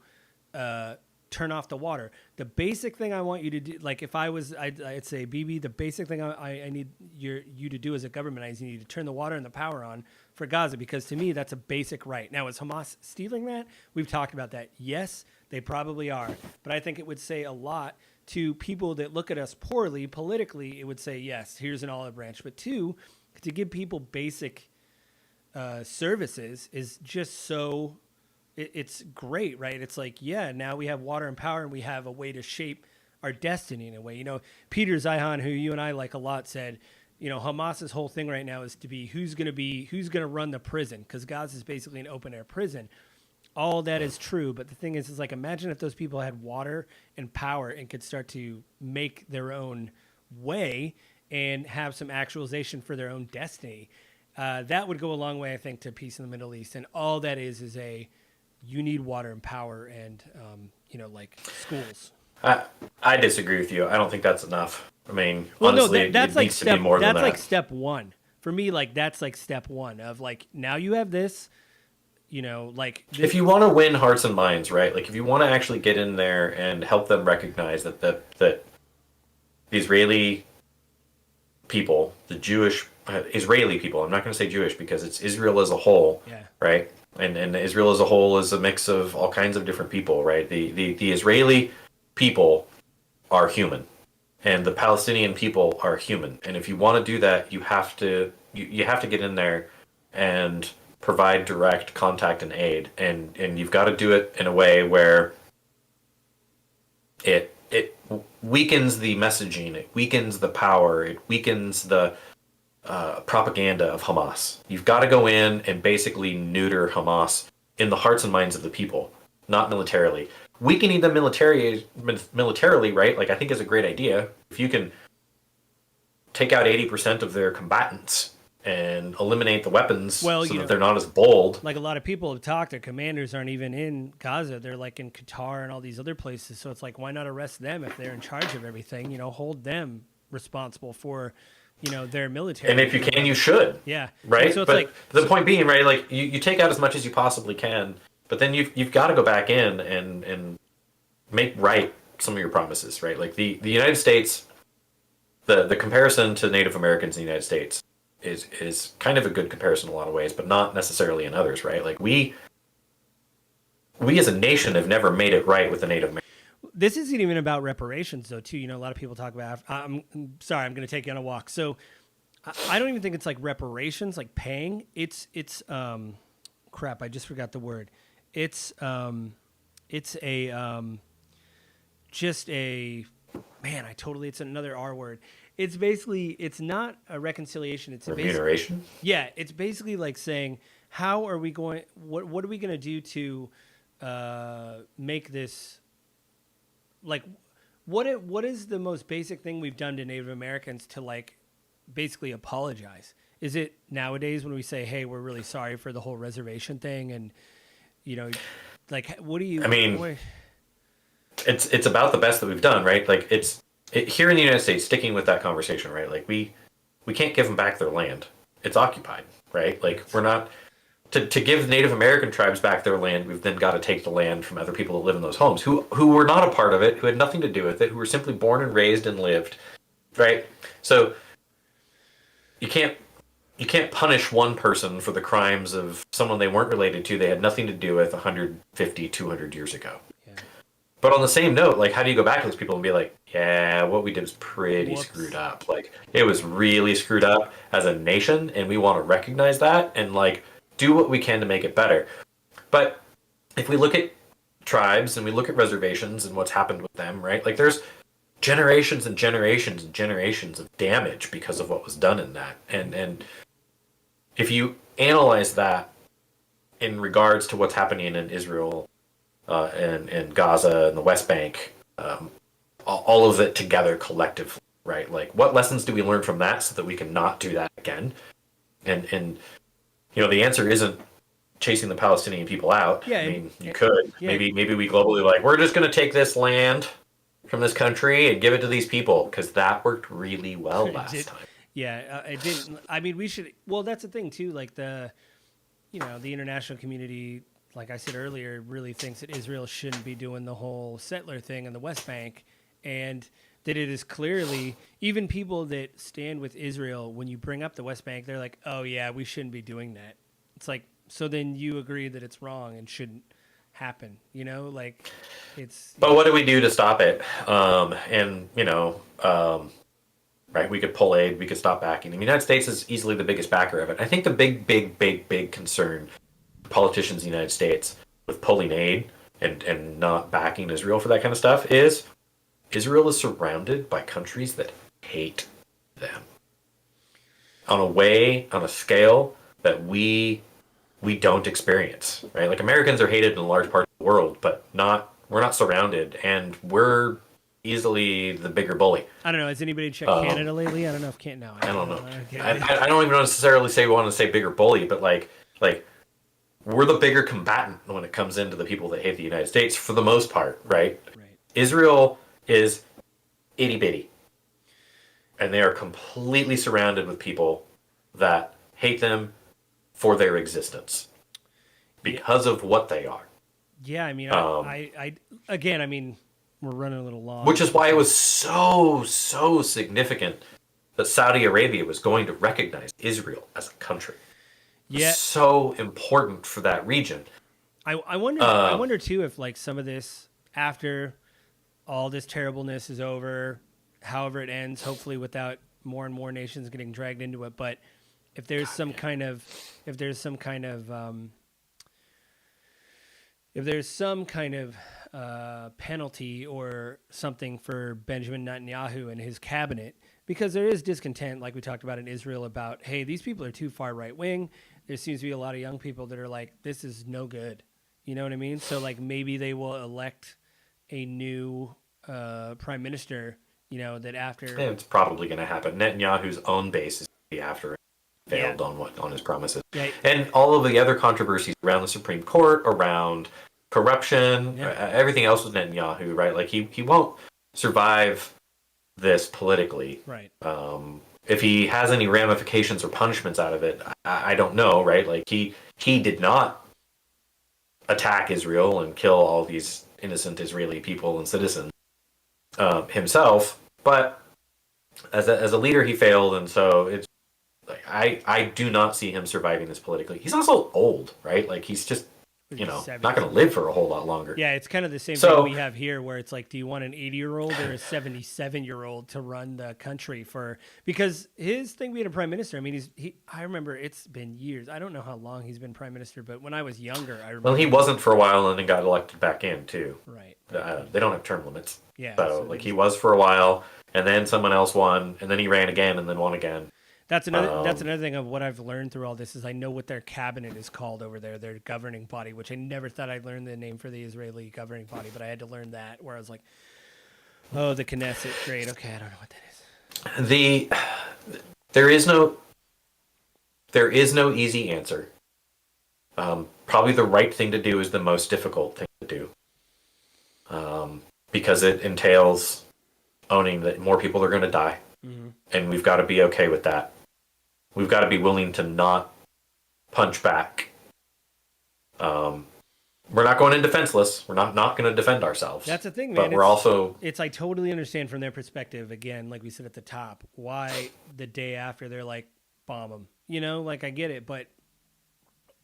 turn off the water. The basic thing I want you to do, like if I was, I'd say, BB, the basic thing I need you to do as a government is you need to turn the water and the power on for Gaza, because to me, that's a basic right. Now, is Hamas stealing that? We've talked about that. Yes, they probably are. But I think it would say a lot to people that look at us poorly politically. It would say, yes, here's an olive branch. But two, to give people basic services is just so... It's great, right? It's like, yeah, now we have water and power and we have a way to shape our destiny in a way. You know, Peter Zeihan, who you and I like a lot, said, you know, Hamas's whole thing right now is to be who's going to run the prison, because Gaza is basically an open air prison. All that is true. But the thing is like, imagine if those people had water and power and could start to make their own way and have some actualization for their own destiny. That would go a long way, I think, to peace in the Middle East. And all that is you need water and power and, you know, like schools. I disagree with you. I don't think that's enough. I mean, well, honestly, no, that's it like needs to be more than that. That's like step one. For me, like, that's like step one of like, now you have this, you know, like... If you want to win hearts and minds, right? Like, if you want to actually get in there and help them recognize that the Israeli people, the Jewish Israeli people. I'm not going to say Jewish because it's Israel as a whole, Yeah. right? And Israel as a whole is a mix of all kinds of different people, right? The Israeli people are human, and the Palestinian people are human. And if you want to do that, you have to get in there and provide direct contact and aid, and you've got to do it in a way where it weakens the messaging, it weakens the power, it weakens the propaganda of Hamas. You've got to go in and basically neuter Hamas in the hearts and minds of the people, not militarily. Weakening them militarily, right? Like I think is a great idea. If you can take out 80% of their combatants and eliminate the weapons Well, so that they're not as bold. like a lot of people have talked, their commanders aren't even in Gaza. They're like in Qatar and all these other places. So it's like, why not arrest them if they're in charge of everything? Hold them responsible for, their military. And if you can, you should. Yeah. Right? So it's but like the point being, right, like you take out as much as you possibly can, but then you've got to go back in and make right some of your promises, right? Like the United States, the comparison to Native Americans in the United States is kind of a good comparison in a lot of ways, but not necessarily in others, right? Like we as a nation have never made it right with the Native Americans. this isn't even about reparations, though. Too, a lot of people talk about. I'm sorry, I'm going to take you on a walk. So, I don't even think it's like reparations, like paying. It's crap. I just forgot the word. It's a just a man. It's another R word. It's basically it's not a reconciliation. It's Remuneration. Yeah, it's basically like saying, how are we going? What are we going to do to make this like what is the most basic thing we've done to Native Americans to like basically apologize? Is it nowadays when we say, hey, we're really sorry for the whole reservation thing, and like what do you? I mean, it's about the best that we've done, right? Like here in the United States, sticking with that conversation, right? Like we can't give them back their land; it's occupied, right? Like we're not to give Native American tribes back their land. We've then got to take the land from other people that live in those homes who were not a part of it, who had nothing to do with it, who were simply born and raised and lived, right? So you can't punish one person for the crimes of someone they weren't related to, they had nothing to do with 150, 200 years ago. Yeah. But on the same note, like, how do you go back to those people and be like, yeah, what we did was pretty Whoops. screwed up. Like, it was really screwed up as a nation, and we want to recognize that and, like, do what we can to make it better. But if we look at tribes and we look at reservations and what's happened with them, right? Like, there's generations and generations and generations of damage because of what was done in that. And if you analyze that in regards to what's happening in Israel and Gaza and the West Bank, all of it together collectively, right? Like, what lessons do we learn from that so that we can not do that again? And the answer isn't chasing the Palestinian people out. Yeah, I mean, you could. Yeah. Maybe we globally like, we're just going to take this land from this country and give it to these people because that worked really well last time. Yeah, it didn't. I mean, we should. Well, that's the thing too. Like the international community, like I said earlier, really thinks that Israel shouldn't be doing the whole settler thing in the West Bank, and that it is clearly even people that stand with Israel. When you bring up the West Bank, they're like, "Oh yeah, we shouldn't be doing that." It's like, so then you agree that it's wrong and shouldn't happen. Like it's. But what do we do to stop it? Right, we could pull aid, we could stop backing. The United States is easily the biggest backer of it. I think the big concern for politicians in the United States with pulling aid and not backing Israel for that kind of stuff is Israel is surrounded by countries that hate them on a scale that we don't experience, right? Like Americans are hated in a large part of the world, but we're not surrounded, and we're easily the bigger bully. I don't know. Has anybody checked Canada lately? I don't know if Canada. I don't know. I don't even necessarily want to say bigger bully, but like we're the bigger combatant when it comes into the people that hate the United States for the most part, right? Right. Israel is itty bitty, and they are completely surrounded with people that hate them for their existence because of what they are. Yeah, I mean, I mean, we're running a little long. Which is why it was so significant that Saudi Arabia was going to recognize Israel as a country. It was Yeah, so important for that region. I wonder. I Um, wonder too if like some of this after all this terribleness is over, however it ends, hopefully without more and more nations getting dragged into it. But if there's some kind of, if there's some kind of, if there's some kind of penalty or something for Benjamin Netanyahu and his cabinet, because there is discontent, like we talked about in Israel, about hey, these people are too far right wing. There seems to be a lot of young people that are like, this is no good. You know what I mean? So like maybe they will elect a new prime minister. You know that after, it's probably going to happen. Netanyahu's own base is going to be after it yeah, failed on his promises, yeah, and all of the other controversies around the Supreme Court, around corruption, yeah, everything else with Netanyahu, right? Like he won't survive this politically. right. If he has any ramifications or punishments out of it, I don't know, right? Like he did not attack Israel and kill all these innocent Israeli people and citizens himself, but as a leader, he failed, and so it's like I do not see him surviving this politically. He's also old, right? Like he's just not going to live for a whole lot longer. Yeah, it's kind of the same thing So we have here, where it's like, do you want an 80-year-old or a 77-year-old to run the country for? Because his thing being a prime minister, I mean, I remember it's been years. I don't know how long he's been prime minister, but when I was younger, I remember. well, he wasn't for a while and then got elected back in too. Right. They don't have term limits. Yeah. So like he was for a while, and then someone else won, and then he ran again, and then won again. That's another thing of what I've learned through all this is I know what their cabinet is called over there, their governing body, which I never thought I'd learn the name for the Israeli governing body, but I had to learn that, where I was like, oh, the Knesset, great, okay, I don't know what that is. There is no easy answer. Probably the right thing to do is the most difficult thing to do, because it entails owning that more people are going to die, and we've got to be okay with that. We've got to be willing to not punch back. We're not going in defenseless. We're not going to defend ourselves. That's the thing, man. But we're also... I totally understand from their perspective, again, like we said at the top, why the day after they're like, bomb them. You know, like I get it. But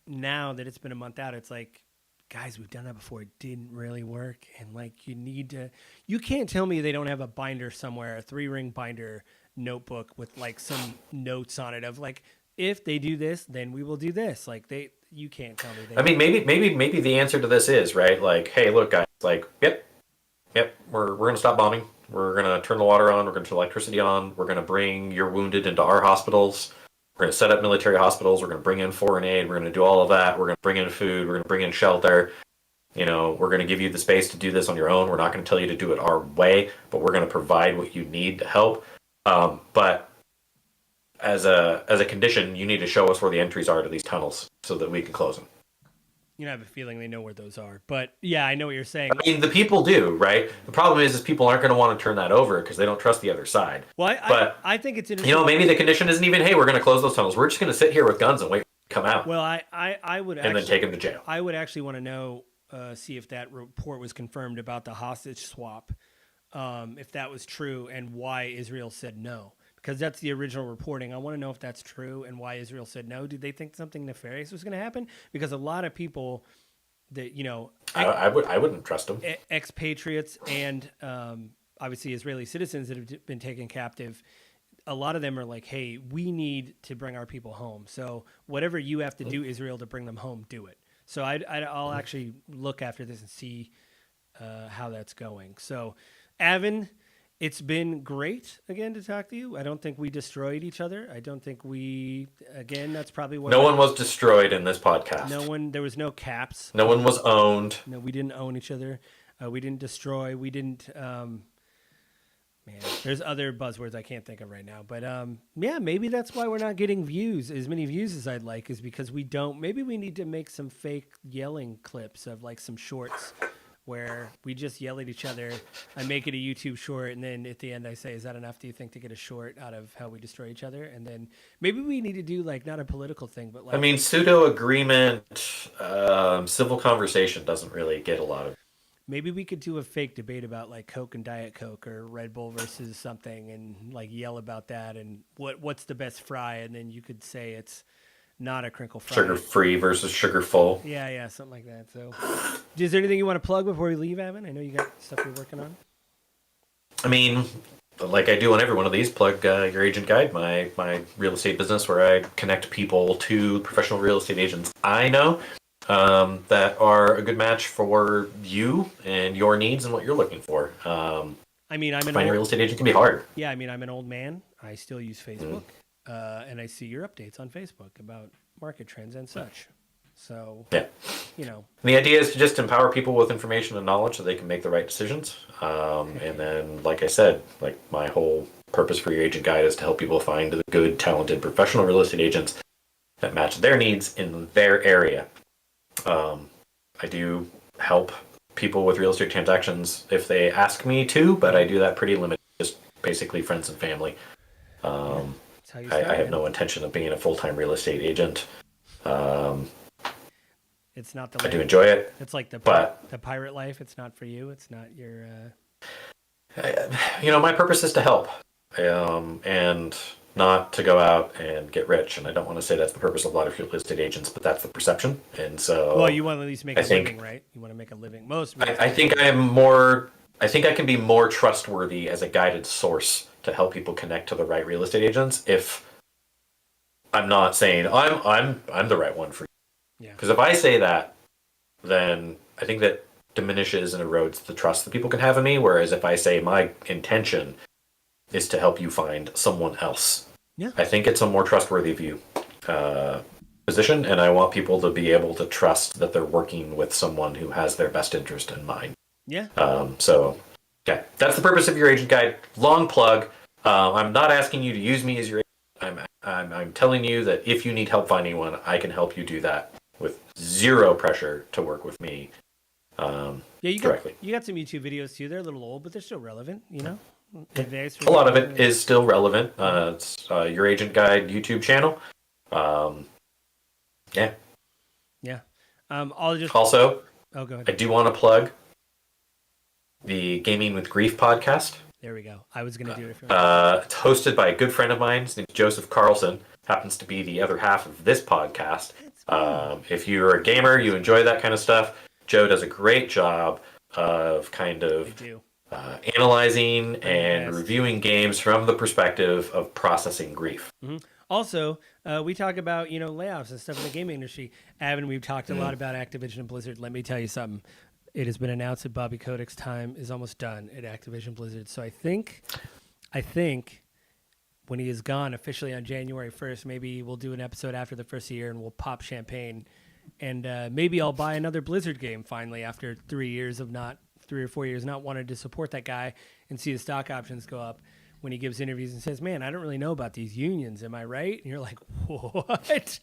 now that it's been a month out, it's like, guys, we've done that before. It didn't really work. And like, you can't tell me they don't have a binder somewhere, a 3-ring binder notebook with like some notes on it of like, if they do this, then we will do this. Like you can't tell me. I mean, maybe the answer to this is right. Like, hey, look, guys. Like, yep, we're gonna stop bombing. We're gonna turn the water on. We're gonna turn electricity on. We're gonna bring your wounded into our hospitals. We're gonna set up military hospitals. We're gonna bring in foreign aid. We're gonna do all of that. We're gonna bring in food. We're gonna bring in shelter. We're going to give you the space to do this on your own. We're not going to tell you to do it our way, but we're going to provide what you need to help. But as a condition, you need to show us where the entries are to these tunnels so that we can close them. I have a feeling they know where those are. But yeah, I know what you're saying. I mean, the people do, right? The problem is people aren't going to want to turn that over because they don't trust the other side. Well, I think it's interesting. Maybe the condition isn't even, hey, we're going to close those tunnels. We're just going to sit here with guns and wait for them to come out. Well, I would and then take them to jail. I would actually want to know. See if that report was confirmed about the hostage swap, if that was true, and why Israel said no. Because that's the original reporting. I want to know if that's true and why Israel said no. Did they think something nefarious was going to happen? Because a lot of people that I wouldn't trust them. Expatriates and obviously Israeli citizens that have been taken captive. A lot of them are like, hey, we need to bring our people home. So whatever you have to do, Israel, to bring them home, do it. So I'll actually look after this and see how that's going. So, Avin, it's been great again to talk to you. I don't think we destroyed each other. I don't think that's probably what... No one was destroyed in this podcast. There was no caps. No one was owned. No, we didn't own each other. We didn't destroy. We didn't... Man, there's other buzzwords I can't think of right now. But yeah, maybe that's why we're not getting as many views as I'd like, is because maybe we need to make some fake yelling clips of like some shorts where we just yell at each other. I make it a YouTube short, and then at the end I say, is that enough, do you think, to get a short out of how we destroy each other? And then maybe we need to do like, not a political thing, but like... I mean, pseudo agreement, civil conversation doesn't really get a lot of... Maybe we could do a fake debate about like Coke and Diet Coke or Red Bull versus something, and like yell about that and what's the best fry, and then you could say it's not a crinkle fry. Sugar free versus sugar full. Yeah, something like that. So, is there anything you want to plug before we leave, Avin? I know you got stuff you're working on. I mean, like I do on every one of these, plug Your Agent Guide, my real estate business where I connect people to professional real estate agents I know that are a good match for you and your needs and what you're looking for. I mean, I'm an finding a real estate agent can be hard. Yeah, I mean, I'm an old man. I still use Facebook, and I see your updates on Facebook about market trends and such. So, yeah, you know, and the idea is to just empower people with information and knowledge so they can make the right decisions. And then, like I said, like my whole purpose for Your Agent Guide is to help people find the good, talented, professional real estate agents that match their needs in their area. I do help people with real estate transactions if they ask me to, but I do that pretty limited, just basically friends and family. I have no intention of being a full-time real estate agent. It's not the. I do enjoy it. It's like the pirate life. It's not for you. It's not your. My purpose is to help, and not to go out and get rich. And I don't want to say that's the purpose of a lot of real estate agents, but that's the perception. And so, well, you want to at least make a living, right? You want to make a living. I think I am more. I think I can be more trustworthy as a guided source to help people connect to the right real estate agents. If I'm not saying I'm the right one for you. Yeah. Because if I say that, then I think that diminishes and erodes the trust that people can have in me. Whereas if I say my intention is to help you find someone else, I think it's a more trustworthy view position, and I want people to be able to trust that they're working with someone who has their best interest in mind. Yeah. So, yeah, that's the purpose of Your Agent Guide. Long plug. I'm not asking you to use me as your agent. I'm telling you that if you need help finding one, I can help you do that with zero pressure to work with me. Directly. You got some YouTube videos too. They're a little old, but they're still relevant. You know, a lot of it is still relevant. It's Your Agent Guide YouTube channel. Yeah. Also, go ahead. I do want to plug the Gaming with Grief podcast. There we go. I was going to do it. It's hosted by a good friend of mine. His name is Joseph Carlson. Happens to be the other half of this podcast. If you're a gamer, you enjoy that kind of stuff, Joe does a great job of kind of analyzing and reviewing games from the perspective of processing grief. Mm-hmm. Also, we talk about, layoffs and stuff in the gaming industry. Avin, we've talked a lot about Activision and Blizzard. Let me tell you something. It has been announced that Bobby Kotick's time is almost done at Activision Blizzard. So I think when he is gone officially on January 1st, maybe we'll do an episode after the first year and we'll pop champagne. And maybe I'll buy another Blizzard game finally after 3 or 4 years not wanting to support that guy and see his stock options go up when he gives interviews and says, man, I don't really know about these unions. Am I right? And you're like, what?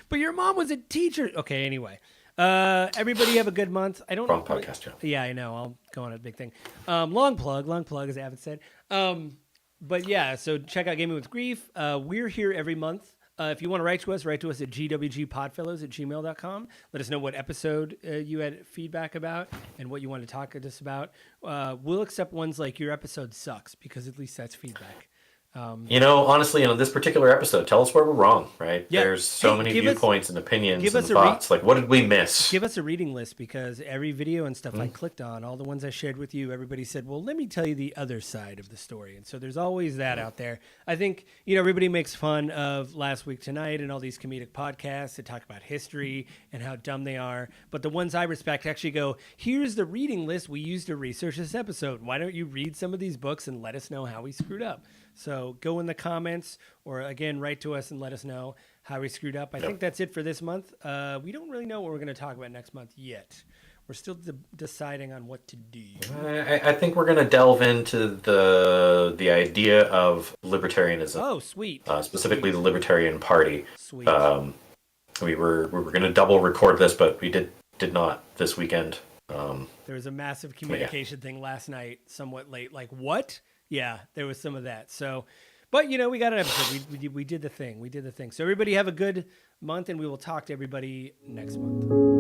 But your mom was a teacher. Okay, anyway. Everybody have a good month. Wrong podcast, Joe. Yeah, I know. I'll go on a big thing. Long plug, as Avin said. But yeah, so check out Gaming with Grief. We're here every month. If you want to write to us at gwgpodfellows@gmail.com. Let us know what episode you had feedback about and what you want to talk to us about. We'll accept ones like your episode sucks because at least that's feedback. Honestly, on this particular episode, tell us where we're wrong, right? Yeah. There's so many viewpoints and opinions and thoughts. Like, what did we miss? Give us a reading list, because every video and stuff I clicked on, all the ones I shared with you, everybody said, well, let me tell you the other side of the story. And so there's always that out there. I think, everybody makes fun of Last Week Tonight and all these comedic podcasts that talk about history and how dumb they are. But the ones I respect actually go, here's the reading list we used to research this episode. Why don't you read some of these books and let us know how we screwed up? So go in the comments or, again, write to us and let us know how we screwed up. I think that's it for this month. We don't really know what we're going to talk about next month yet. We're still deciding on what to do. I think we're going to delve into the idea of libertarianism. Oh, sweet. Specifically the Libertarian Party. Sweet. We were going to double record this, but we did not this weekend. There was a massive communication thing last night, somewhat late. Like, what? Yeah, there was some of that. So, but we got an episode. We did the thing. So everybody have a good month, and we will talk to everybody next month.